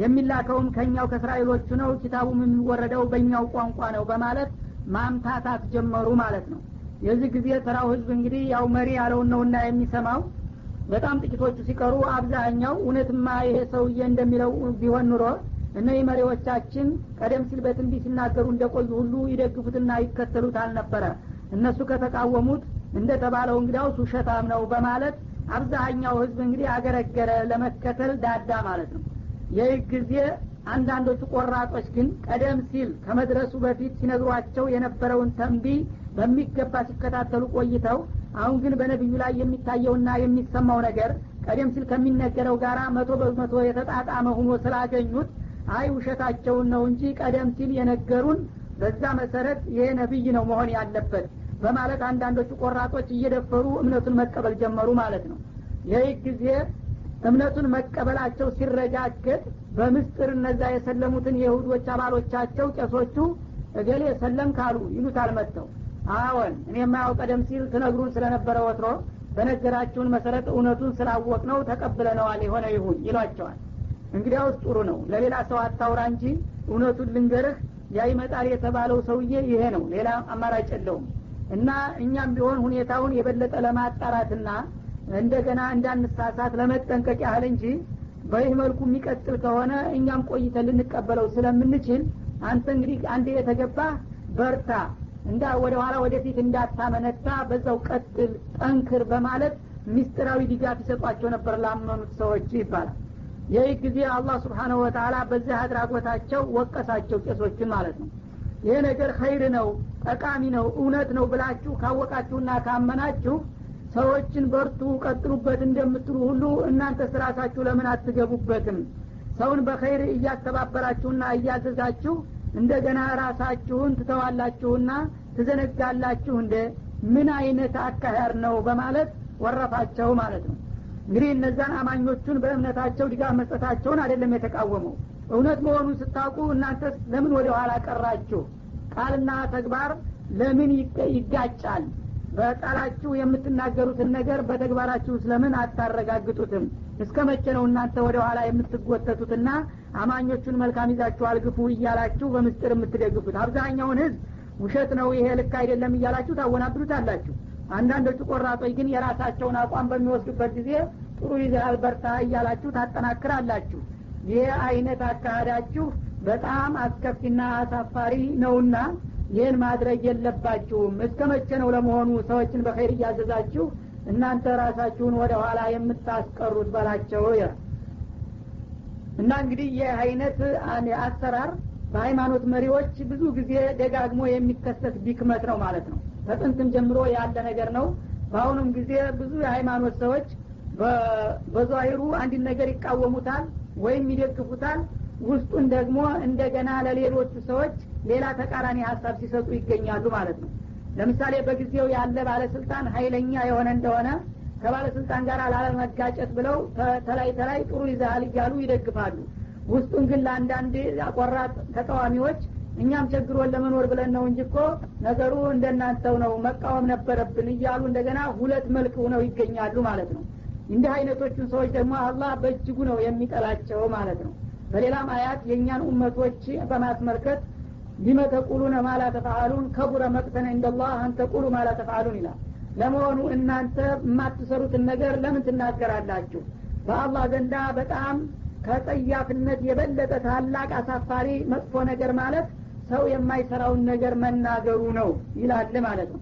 የሚላከውም ከኛው ከእስራኤሎቹ ነው፣ ኪታቡም የሚወረደው በእኛው ቋንቋ ነው በማለት ማምታታት ጀመሩ ማለት ነው። የዚህ ጊዜ ተራው ህዝብ እንግዲህ ያው መሪ ያለውን ነውና የሚሰማው በጣም ጥቂቶቹ ሲቀሩ አብዛኛው እውነትማ ይሄ ሰውዬ እንደሚለው ቢሆን ኑሮ እነዚህ መሪዎቻችን ቀደም ሲል በትንቢት ሲናገሩ እንደቆዩ ሁሉ ይደግፉትና ይከተሉት አልነበረ፣ እነሱ ከተቃወሙት እንደተባለው እንግዲያው ውሸታም ነው በማለት አብዛኛው ህዝብ እንግዲህ አገረገረ ለመከተል ዳዳ ማለት ነው። ይህ ጊዜ አንዳንዶቹ ቆራጦች ግን ቀደም ሲል ከመድረሱ በፊት ሲነግሯቸው የነበረውን ተንቢይ በሚገባ ሲከታተሉ ቆይተው አሁን ግን በነብዩ ላይ የሚታየውና የሚሰማው ነገር ቀደም ሲል ከሚነገረው ጋራ 100% የተጣጣመ ሆኖ ስላገኙት አይ ውሸታቸውን ነው እንጂ ቀደም ሲል የነገሩን በዛ መሰረት ይሄ ነብይ ነው መሆን ያለበት በማለት አንዳንዶቹ ቆራጦች እየደፈሩ እምነቱን መቀበል ጀመሩ ማለት ነው። ይህ ጊዜ እምነቱን መቀበላቸው ሲረጋገጥ በምስጥር እነዛ የሰለሙትን የይሁዶች አባሎቻቸው ቄሶቹ እገሌ ሰለም ካሉ ይሉታል መጥተው አዎን እኔማ ያው ቀደም ሲል ትነግሩን ስለነበረ ወትሮ በነገራችሁን መሰረት እውነቱን ስላወቅነው ተቀብለነዋል የሆነ ይሁን ይሏቸዋል። እንግዲያውስ ጥሩ ነው ለሌላ ሰው አታውራ እንጂ እውነቱን ልንገርህ ያይመጣል የተባለው ሰውዬ ይሄ ነው ሌላ አማራጭ የለውም እና እኛም ቢሆን ሁኔታውን የበለጠ ለማጣራትና እንደገና እንዳንሳሳት ለመጠንቀቅ ያህል እንጂ በይህ መልኩ የሚቀጥል ከሆነ እኛም ቆይተን ልንቀበለው ስለምንችል አንተ እንግዲህ አንዴ የተገባ በርታ እንዳ ወደ ኋላ ወደፊት እንዳታመነታ በዛው ቀጥል ጠንክር በማለት ሚስጥራዊ ድጋፍ ይሰጧቸው ነበር ላመኑት ሰዎች ይባላል። ይህ ጊዜ አላህ Subhanahu Wa Ta'ala በዚህ አድራጎታቸው ወቀሳቸው ቄሶችን ማለት ነው። ይሄ ነገር ኸይር ነው ጠቃሚ ነው እውነት ነው ብላችሁ ካወቃችሁና ካመናችሁ ሰዎችን በርቱ ቀጥሉበት እንደምትሉ ሁሉ እናንተ ራሳችሁ ለምን አትገቡበትም? ሰውን በኸይር እያስተባበራችሁና እያዘዛችሁ እንደገና ራሳችሁን ትተዋላችሁና ትዘነጋላችሁ እንደ ምን አይነት አካሄድ ነው በማለት ወረፋቸው ማለት ነው። እንግዲህ እነዛን አማኞቹን በእምነታቸው ድጋፍ መስጠታቸውን አይደለም የተቃወመው እውነት መሆኑን ስታውቁ እናንተ ለምን ወደ ኋላ ቀራችሁ? ቃልና ተግባር ለምን ይጋጫል? በቃላችሁ የምትናገሩትን ነገር በተግባራችሁ ስለምን አታረጋግጡትም? እስከ መቼ ነው እናንተ ወደ ኋላ የምትጎተቱትና አማኞቹን መልካም ይዛችሁ አልግፉ እያላችሁ በምስጥር የምትደግፉት? አብዛኛውን ህዝብ ውሸት ነው ይሄ ልክ አይደለም እያላችሁ ታወናብዱታላችሁ። አንዳንዶቹ ቆራጦች ግን የራሳቸውን አቋም በሚወስዱበት ጊዜ ጥሩ ይዘሃል በርታ እያላችሁ ታጠናክራላችሁ። ይህ አይነት አካሄዳችሁ በጣም አስከፊና አሳፋሪ ነውና ይህን ማድረግ የለባችሁም። እስከ መቼ ነው ለመሆኑ ሰዎችን በኸይር እያዘዛችሁ እናንተ ራሳችሁን ወደ ኋላ የምታስቀሩት በላቸው ይላል። እና እንግዲህ ይህ አይነት አሰራር በሃይማኖት መሪዎች ብዙ ጊዜ ደጋግሞ የሚከሰት ቢክመት ነው ማለት ነው። ከጥንትም ጀምሮ ያለ ነገር ነው። በአሁኑም ጊዜ ብዙ የሃይማኖት ሰዎች በዛሂሩ አንድ ነገር ይቃወሙታል ወይም ይደግፉታል፣ ውስጡን ደግሞ እንደገና ለሌሎቹ ሰዎች ሌላ ተቃራኒ ሀሳብ ሲሰጡ ይገኛሉ ማለት ነው። ለምሳሌ በጊዜው ያለ ባለስልጣን ኃይለኛ የሆነ እንደሆነ ከባለስልጣን ጋር ላለመጋጨት ብለው ተላይ ጥሩ ይዘሃል እያሉ ይደግፋሉ። ውስጡን ግን ለአንዳንድ አቆራጥ ተቃዋሚዎች እኛም ቸግሮን ለመኖር ብለን ነው እንጂ እኮ ነገሩ እንደናንተው ነው መቃወም ነበረብን እያሉ እንደገና ሁለት መልክ ሆነው ይገኛሉ ማለት ነው። እንዲህ አይነቶቹን ሰዎች ደግሞ አላህ በእጅጉ ነው የሚጠላቸው ማለት ነው። በሌላም አያት የእኛን ኡመቶች በማስመልከት ሊመ ተቁሉነ ማ ላ ተፍዐሉን ከቡረ መቅተን እንደላህ አን ተቁሉ ማ ላ ተፍዐሉን ይላል። ለመሆኑ እናንተ የማትሰሩትን ነገር ለምን ትናገራላችሁ? በአላህ ዘንዳ በጣም ከጸያፍነት የበለጠ ታላቅ አሳፋሪ መጥፎ ነገር ማለት ሰው የማይሰራውን ነገር መናገሩ ነው ይላል ማለት ነው።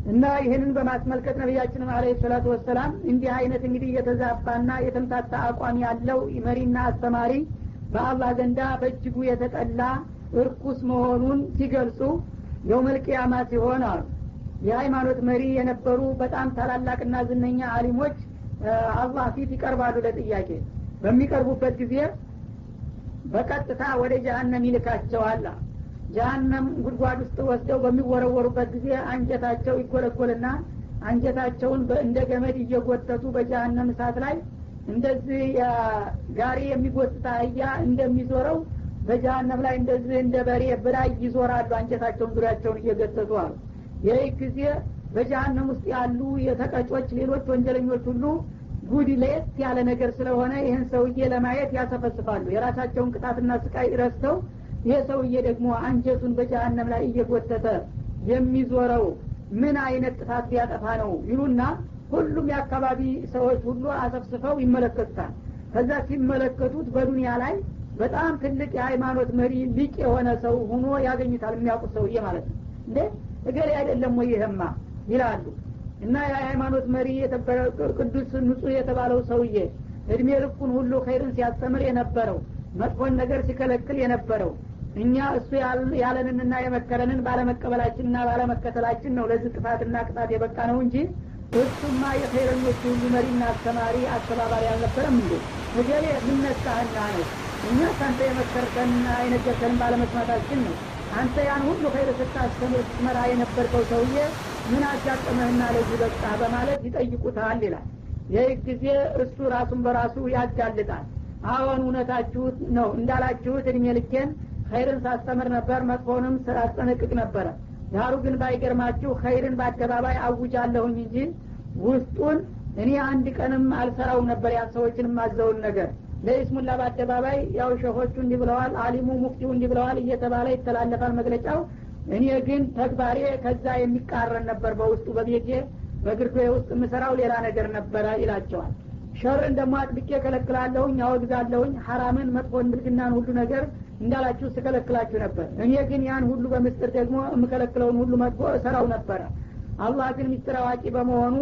እና ይህንን በማስመልከት ነቢያችንም አለይሂ ሰላቱ ወሰላም እንዲህ አይነት እንግዲህ የተዛባና የተምታታ አቋም ያለው መሪና አስተማሪ በአላህ ዘንዳ በእጅጉ የተጠላ እርኩስ መሆኑን ሲገልጹ የውመል ቂያማ ሲሆን አሉ የሃይማኖት መሪ የነበሩ በጣም ታላላቅና ዝነኛ አሊሞች አላህ ፊት ይቀርባሉ ለጥያቄ። በሚቀርቡበት ጊዜ በቀጥታ ወደ ጀሃነም ይልካቸዋል። ጀሃነም ጉድጓድ ውስጥ ወስደው በሚወረወሩበት ጊዜ አንጀታቸው ይጎለጎልና አንጀታቸውን እንደ ገመድ እየጎተቱ በጀሃነም እሳት ላይ እንደዚህ ጋሪ የሚጎትታ አህያ እንደሚዞረው በጀሃነም ላይ እንደዚህ እንደ በሬ ብላይ ይዞራሉ አንጀታቸውን ዙሪያቸውን እየገተቱ አሉ። ይህ ጊዜ በጀሃነም ውስጥ ያሉ የተቀጮች ሌሎች ወንጀለኞች ሁሉ ጉድ ለየት ያለ ነገር ስለሆነ ይህን ሰውዬ ለማየት ያሰፈስፋሉ። የራሳቸውን ቅጣትና ስቃይ ረስተው ይህ ሰውዬ ደግሞ አንጀቱን በጀሃነም ላይ እየጎተተ የሚዞረው ምን አይነት ጥፋት ቢያጠፋ ነው ይሉና ሁሉም የአካባቢ ሰዎች ሁሉ አሰፍስፈው ይመለከቱታል። ከዛ ሲመለከቱት በዱንያ ላይ በጣም ትልቅ የሃይማኖት መሪ ሊቅ የሆነ ሰው ሆኖ ያገኙታል። የሚያውቁት ሰውዬ ማለት ነው። እንዴ እገሌ አይደለም ወይ ይሄማ ይላሉ። እና የሃይማኖት መሪ ቅዱስ ንጹህ የተባለው ሰውዬ እድሜ ልኩን ሁሉ ኸይርን ሲያስተምር የነበረው መጥፎን ነገር ሲከለክል የነበረው እኛ እሱ ያለንንና የመከረንን ባለመቀበላችንና ባለመከተላችን ነው ለዚህ ጥፋትና ቅጣት የበቃ ነው እንጂ እሱማ የኸይረኞች ሁሉ መሪና አስተማሪ አስተባባሪ አልነበረም እንዴ? እገሌ ምን ነካህና ነው? እኛ ካንተ የመከርከንና የነገርከንን ባለመስማታችን ነው። አንተ ያን ሁሉ ኸይር ስታስተምር ስትመራ የነበርከው ሰውዬ ምን አጋጠመህና ለዚህ በቃ በማለት ይጠይቁታል ይላል። ይህ ጊዜ እሱ ራሱን በራሱ ያጋልጣል። አሁን እውነታችሁት ነው እንዳላችሁት እድሜ ልኬን ኸይርን ሳስተምር ነበር፣ መጥፎንም ሳስጠነቅቅ ነበረ። ዳሩ ግን ባይገርማችሁ ኸይርን በአደባባይ አውጃለሁኝ እንጂ ውስጡን እኔ አንድ ቀንም አልሰራውም ነበር። ያን ሰዎችን ማዘውን ነገር ለይስሙላ በአደባባይ ያው ሸሆቹ እንዲህ ብለዋል፣ አሊሙ ሙፍቲው እንዲህ ብለዋል እየተባለ ይተላለፋል መግለጫው። እኔ ግን ተግባሬ ከዛ የሚቃረን ነበር። በውስጡ በቤቴ በግርዶ ውስጥ የምሰራው ሌላ ነገር ነበረ ይላቸዋል። ሸርን ደግሞ አጥብቄ ከለክላለሁኝ፣ አወግዛለሁኝ። ሐራምን፣ መጥፎን፣ ብልግናን ሁሉ ነገር እንዳላችሁ ስከለክላችሁ ነበር። እኔ ግን ያን ሁሉ በምስጥር ደግሞ የምከለክለውን ሁሉ መጥፎ እሰራው ነበረ። አላህ ግን ምስጢር አዋቂ በመሆኑ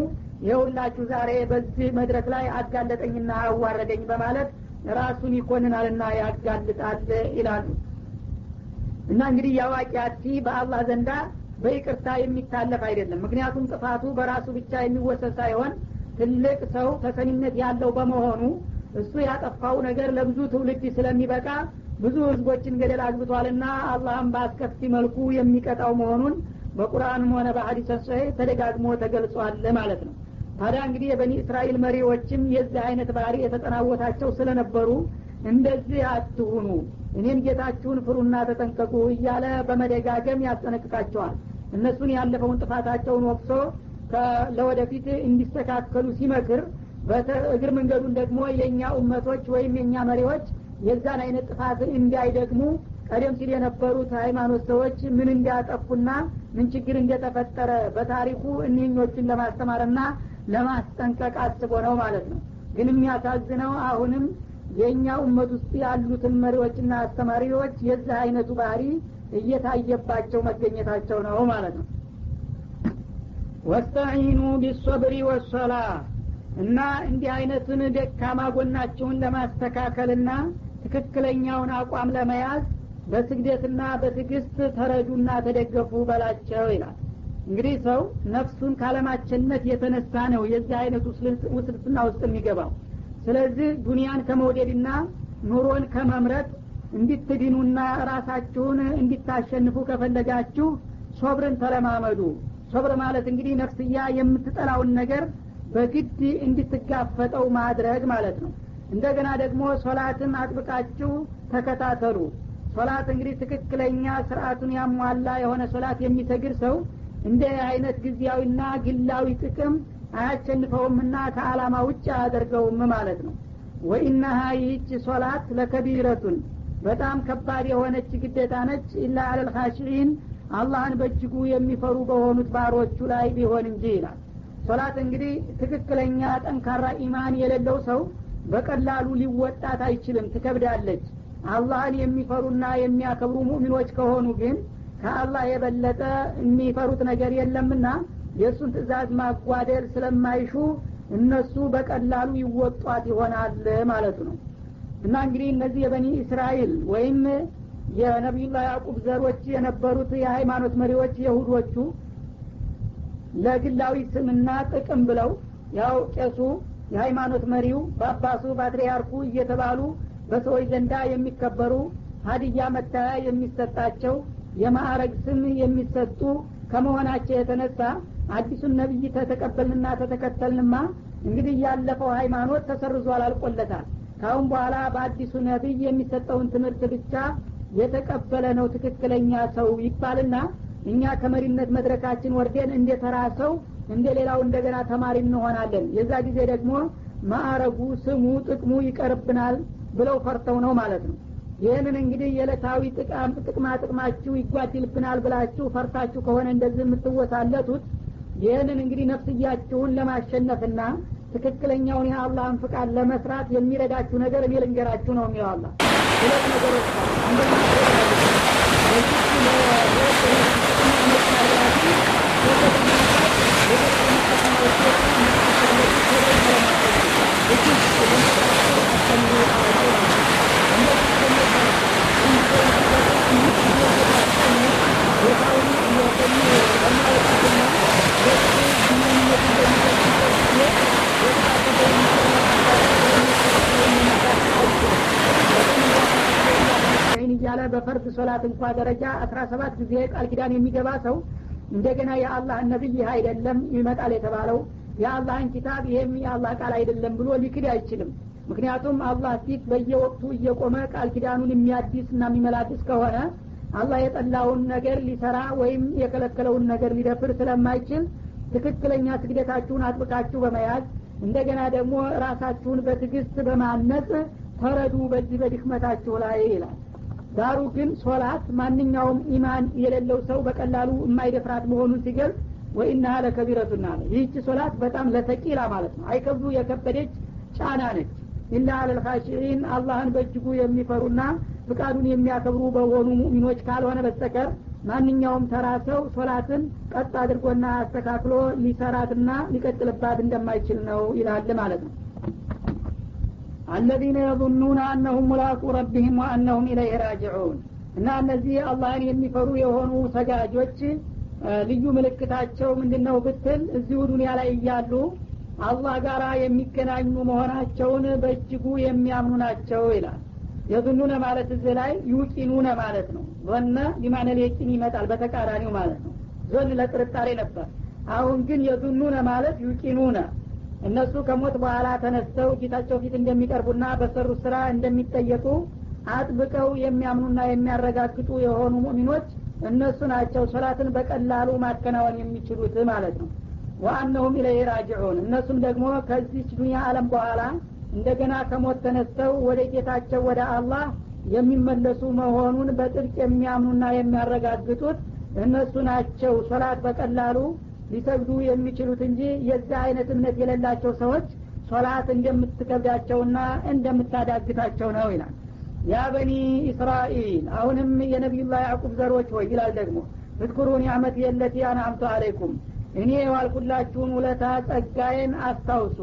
የሁላችሁ ዛሬ በዚህ መድረክ ላይ አጋለጠኝና አዋረደኝ በማለት ራሱን ይኮንናልና ያጋልጣል ይላሉ። እና እንግዲህ የአዋቂ አቲ በአላህ ዘንዳ በይቅርታ የሚታለፍ አይደለም። ምክንያቱም ጥፋቱ በራሱ ብቻ የሚወሰድ ሳይሆን ትልቅ ሰው ተሰሚነት ያለው በመሆኑ እሱ ያጠፋው ነገር ለብዙ ትውልድ ስለሚበቃ ብዙ ህዝቦችን ገደል አግብቷልና አላህም በአስከፊ መልኩ የሚቀጣው መሆኑን በቁርአንም ሆነ በሐዲስ ሰሒህ ተደጋግሞ ተገልጿል ማለት ነው። ታዲያ እንግዲህ የበኒ እስራኤል መሪዎችም የዚህ አይነት ባህሪ የተጠናወታቸው ስለነበሩ እንደዚህ አትሁኑ፣ እኔም ጌታችሁን ፍሩና ተጠንቀቁ እያለ በመደጋገም ያስጠነቅቃቸዋል። እነሱን ያለፈውን ጥፋታቸውን ወቅሶ ለወደፊት እንዲስተካከሉ ሲመክር በእግር መንገዱን ደግሞ የእኛ ኡመቶች ወይም የእኛ መሪዎች የዛን አይነት ጥፋት እንዳይደግሙ ቀደም ሲል የነበሩት ሃይማኖት ሰዎች ምን እንዲያጠፉና ምን ችግር እንደተፈጠረ በታሪኩ እኒህኞችን ለማስተማርና ለማስጠንቀቅ አስቦ ነው ማለት ነው። ግን የሚያሳዝነው አሁንም የእኛ ኡመት ውስጥ ያሉትን መሪዎችና አስተማሪዎች የዚህ አይነቱ ባህሪ እየታየባቸው መገኘታቸው ነው ማለት ነው። ወስተዒኑ ቢሶብሪ ወሶላ እና እንዲህ አይነቱን ደካማ ጎናቸውን ለማስተካከልና ትክክለኛውን አቋም ለመያዝ በስግደትና በትዕግስት ተረዱና ተደገፉ በላቸው ይላል። እንግዲህ ሰው ነፍሱን ካለማቸነት የተነሳ ነው የዚህ አይነቱ ውስልስና ውስጥ የሚገባው። ስለዚህ ዱንያን ከመውደድና ኑሮን ከመምረጥ እንድትድኑና ራሳችሁን እንድታሸንፉ ከፈለጋችሁ ሶብርን ተለማመዱ። ሶብር ማለት እንግዲህ ነፍስያ የምትጠላውን ነገር በግድ እንድትጋፈጠው ማድረግ ማለት ነው። እንደገና ደግሞ ሶላትን አጥብቃችሁ ተከታተሉ። ሶላት እንግዲህ ትክክለኛ ስርዓቱን ያሟላ የሆነ ሶላት የሚሰግድ ሰው እንደ አይነት ጊዜያዊና ግላዊ ጥቅም አያሸንፈውምና ከዓላማ ውጭ አያደርገውም ማለት ነው። ወኢነሃ ይህች ሶላት ለከቢረቱን በጣም ከባድ የሆነች ግዴታ ነች ኢላ አለል ኻሺዒን አላህን በእጅጉ የሚፈሩ በሆኑት ባሮቹ ላይ ቢሆን እንጂ ይላል። ሶላት እንግዲህ ትክክለኛ ጠንካራ ኢማን የሌለው ሰው በቀላሉ ሊወጣት አይችልም፣ ትከብዳለች። አላህን የሚፈሩና የሚያከብሩ ሙእሚኖች ከሆኑ ግን ከአላህ የበለጠ የሚፈሩት ነገር የለምና የእሱን ትእዛዝ ማጓደል ስለማይሹ እነሱ በቀላሉ ይወጧት ይሆናል ማለቱ ነው። እና እንግዲህ እነዚህ የበኒ እስራኤል ወይም የነቢዩላህ ያዕቁብ ዘሮች የነበሩት የሃይማኖት መሪዎች የሁዶቹ ለግላዊ ስምና ጥቅም ብለው ያው ቄሱ የሃይማኖት መሪው በአባሱ ፓትርያርኩ እየተባሉ በሰዎች ዘንዳ የሚከበሩ ሀዲያ መታያ የሚሰጣቸው የማዕረግ ስም የሚሰጡ ከመሆናቸው የተነሳ አዲሱን ነብይ ተተቀበልንና ተተከተልንማ እንግዲህ ያለፈው ሃይማኖት ተሰርዟል፣ አልቆለታል። ካሁን በኋላ በአዲሱ ነብይ የሚሰጠውን ትምህርት ብቻ የተቀበለ ነው ትክክለኛ ሰው ይባልና እኛ ከመሪነት መድረካችን ወርደን እንደተራሰው እንደሌላው እንደገና ተማሪ እንሆናለን። የዛ ጊዜ ደግሞ ማዕረጉ ስሙ ጥቅሙ ይቀርብናል ብለው ፈርተው ነው ማለት ነው። ይህንን እንግዲህ የዕለታዊ ጥቅማችሁ ይጓድልብናል ብላችሁ ፈርታችሁ ከሆነ እንደዚህ የምትወሳለቱት ይህንን እንግዲህ ነፍስያችሁን ለማሸነፍና ትክክለኛውን የአላህን ፍቃድ ለመስራት የሚረዳችሁ ነገር እኔ ልንገራችሁ ነው የሚለው አላህ። ሁለት ነገሮች እያለ በፈርድ ሶላት እንኳ ደረጃ 17 ጊዜ ቃል ኪዳን የሚገባ ሰው እንደገና የአላህ ነብይ አይደለም ይመጣል የተባለው የአላህን ኪታብ ይሄም የአላህ ቃል አይደለም ብሎ ሊክድ አይችልም። ምክንያቱም አላህ ፊት በየወቅቱ እየቆመ ቃል ኪዳኑን የሚያድስና የሚመላድስ ከሆነ አላህ የጠላውን ነገር ሊሰራ ወይም የከለከለውን ነገር ሊደፍር ስለማይችል ትክክለኛ ስግደታችሁን አጥብቃችሁ በመያዝ እንደገና ደግሞ ራሳችሁን በትዕግስት በማነጽ ተረዱ በዚህ በድክመታችሁ ላይ ይላል። ዳሩ ግን ሶላት ማንኛውም ኢማን የሌለው ሰው በቀላሉ የማይደፍራት መሆኑን ሲገልጽ ወኢነሃ ለከቢረቱና ይህች ሶላት በጣም ለተቂላ ማለት ነው፣ አይከብዱ የከበደች ጫና ነች። ኢላ አለል ኻሺዒን አላህን በእጅጉ የሚፈሩና ፍቃዱን የሚያከብሩ በሆኑ ሙእሚኖች ካልሆነ በስተቀር ማንኛውም ተራ ሰው ሶላትን ቀጥ አድርጎና አስተካክሎ ሊሰራትና ሊቀጥልባት እንደማይችል ነው ይላል ማለት ነው። الذين يظنون أنهم ملاقو ربهم وأنهم إليه راجعون እና እነዚህ አላህን የሚፈሩ የሆኑ ሰጋጆች ልዩ ምልክታቸው ምንድነው ብትል እዚሁ ዱንያ ላይ እያሉ አላህ ጋራ የሚገናኙ መሆናቸውን በእጅጉ የሚያምኑ ናቸው ይላል። የظنون ማለት እዚህ ላይ ዩቂኑነ ማለት ነው። ظن بمعنى اليقين ይመጣል በተቃራኒው ማለት ነው። ዞን ለጥርጣሬ ነበር። አሁን ግን የظنون ማለት ዩቂኑነ እነሱ ከሞት በኋላ ተነስተው ጌታቸው ፊት እንደሚቀርቡና በሰሩ ስራ እንደሚጠየቁ አጥብቀው የሚያምኑና የሚያረጋግጡ የሆኑ ሙእሚኖች እነሱ ናቸው ሶላትን በቀላሉ ማከናወን የሚችሉት ማለት ነው። ወአንነሁም ኢለይሂ ራጂዑን እነሱም ደግሞ ከዚህ ዱንያ ዓለም በኋላ እንደገና ከሞት ተነስተው ወደ ጌታቸው ወደ አላህ የሚመለሱ መሆኑን በጥልቅ የሚያምኑና የሚያረጋግጡት እነሱ ናቸው ሶላት በቀላሉ ሊሰግዱ የሚችሉት እንጂ የዛ አይነት እምነት የሌላቸው ሰዎች ሶላት እንደምትከብዳቸውና እንደምታዳግታቸው ነው ይላል። ያ በኒ እስራኤል አሁንም የነቢዩላህ ያዕቁብ ዘሮች ሆይ ይላል ደግሞ እዝኩሩ ኒዕመቲ የለቲ አንዓምቱ አለይኩም እኔ የዋልኩላችሁን ውለታ ጸጋዬን አስታውሱ።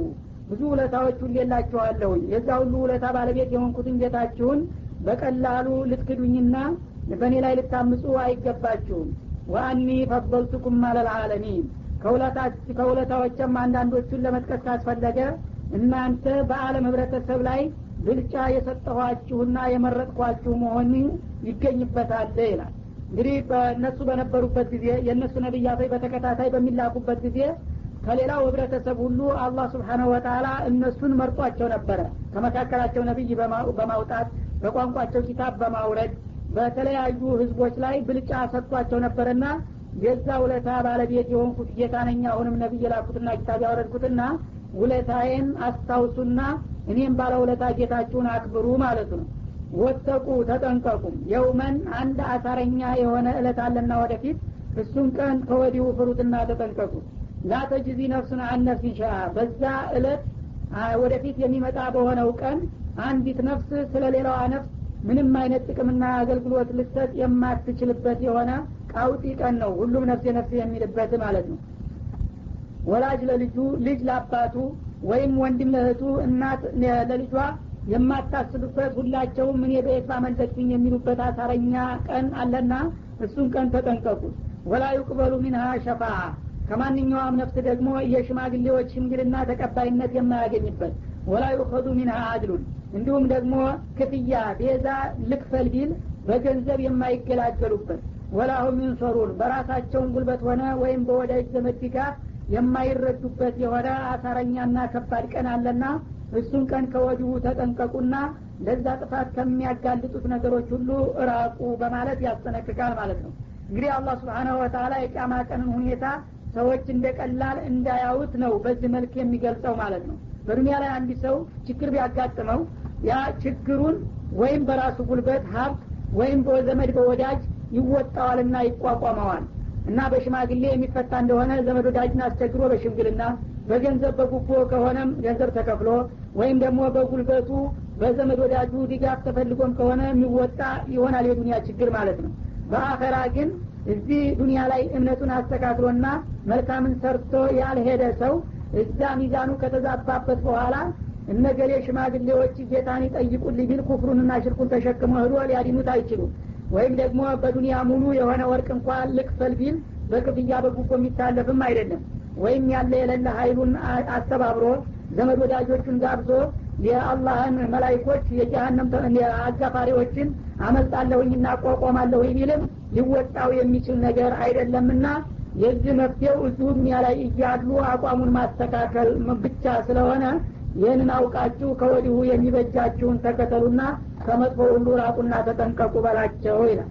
ብዙ ውለታዎች ሁሌላችኋለሁኝ የዛ ሁሉ ውለታ ባለቤት የሆንኩትን ጌታችሁን በቀላሉ ልትክዱኝና በእኔ ላይ ልታምፁ አይገባችሁም። ወአኒ ፈضልቱኩም አለል ዓለሚን ከውለታዎችም አንዳንዶቹን ለመጥቀስ ካስፈለገ እናንተ በአለም ህብረተሰብ ላይ ብልጫ የሰጠኋችሁና የመረጥኳችሁ መሆን ይገኝበታል ይላል። እንግዲህ በእነሱ በነበሩበት ጊዜ የእነሱ ነቢያቶች በተከታታይ በሚላኩበት ጊዜ ከሌላው ህብረተሰብ ሁሉ አላህ Subhanahu Wa Ta'ala እነሱን መርጧቸው ነበረ። ከመካከላቸው ነብይ በማውጣት በቋንቋቸው ኪታብ በማውረድ በተለያዩ ህዝቦች ላይ ብልጫ ሰጥቷቸው ነበርና የዛ ውለታ ባለቤት የሆንኩት ጌታ ነኝ አሁንም ነብይ ላኩትና ኪታብ ያወረድኩትና ውለታዬን አስታውሱና እኔም ባለ ውለታ ጌታችሁን አክብሩ ማለት ነው። ወተቁ ተጠንቀቁም የውመን አንድ አሳረኛ የሆነ እለት አለና ወደፊት እሱን ቀን ከወዲሁ ፍሩትና ተጠንቀቁ። ላ ተጅዚ ነፍሱን አን ነፍሲን ሸአ በዛ እለት ወደፊት የሚመጣ በሆነው ቀን አንዲት ነፍስ ስለሌላዋ ነፍስ ምንም አይነት ጥቅምና አገልግሎት ልትሰጥ የማትችልበት የሆነ ቃውጢ ቀን ነው። ሁሉም ነፍስ ነፍስ የሚልበት ማለት ነው። ወላጅ ለልጁ ልጅ ለአባቱ ወይም ወንድም ለእህቱ እናት ለልጇ የማታስቡበት ሁላቸውም እኔ በኤፋ መንደክኝ የሚሉበት አሳረኛ ቀን አለና እሱን ቀን ተጠንቀቁ። ወላ ይቅበሉ ሚንሃ ሸፋዓ ከማንኛውም ነፍስ ደግሞ የሽማግሌዎች ሽምግልና ተቀባይነት የማያገኝበት ወላ ይኸዱ ሚንሃ አድሉን እንዲሁም ደግሞ ክፍያ ቤዛ ልክፈል ቢል በገንዘብ የማይገላገሉበት ወላሁም ይንሰሩን በራሳቸውን ጉልበት ሆነ ወይም በወዳጅ ዘመድ ድጋፍ የማይረዱበት የሆነ አሳረኛና ከባድ ቀን አለና እሱን ቀን ከወዲሁ ተጠንቀቁና ለዛ ጥፋት ከሚያጋልጡት ነገሮች ሁሉ ራቁ በማለት ያስጠነቅቃል ማለት ነው። እንግዲህ አላህ Subhanahu Wa Ta'ala የቂያማ ቀንን ሁኔታ ሰዎች እንደቀላል እንዳያዩት ነው በዚህ መልክ የሚገልጸው ማለት ነው። በዱንያ ላይ አንድ ሰው ችግር ቢያጋጥመው ያ ችግሩን ወይም በራሱ ጉልበት ሀብት ወይም በዘመድ በወዳጅ ይወጣዋልና ይቋቋመዋል እና በሽማግሌ የሚፈታ እንደሆነ ዘመድ ወዳጅን አስቸግሮ በሽምግልና በገንዘብ በጉቦ ከሆነም ገንዘብ ተከፍሎ ወይም ደግሞ በጉልበቱ በዘመድ ወዳጁ ድጋፍ ተፈልጎም ከሆነ የሚወጣ ይሆናል የዱንያ ችግር ማለት ነው። በአኺራ ግን እዚህ ዱንያ ላይ እምነቱን አስተካክሎና መልካምን ሰርቶ ያልሄደ ሰው እዛ ሚዛኑ ከተዛባበት በኋላ እነገሌ ሽማግሌዎች ጌታን ይጠይቁልኝ ቢል ኩፍሩንና ሽርኩን ተሸክሞ ሄዶ ሊያድኑት አይችሉም። ወይም ደግሞ በዱንያ ሙሉ የሆነ ወርቅ እንኳን ልክፈል ቢል በክፍያ በጉቦ የሚታለፍም አይደለም። ወይም ያለ የሌለ ኃይሉን አስተባብሮ ዘመድ ወዳጆቹን ጋብዞ የአላህን መላእክቶች የጀሃነም አጋፋሪዎችን አመልጣለሁኝና አቋቋማለሁ ቢልም ሊወጣው የሚችል ነገር አይደለምና የዚህ መፍትሄው እዚሁ ዱንያ ላይ እያሉ አቋሙን ማስተካከል ብቻ ስለሆነ ይህንን አውቃችሁ ከወዲሁ የሚበጃችሁን ተከተሉና ከመጥፎ ሁሉ ራቁና ተጠንቀቁ በላቸው ይላል።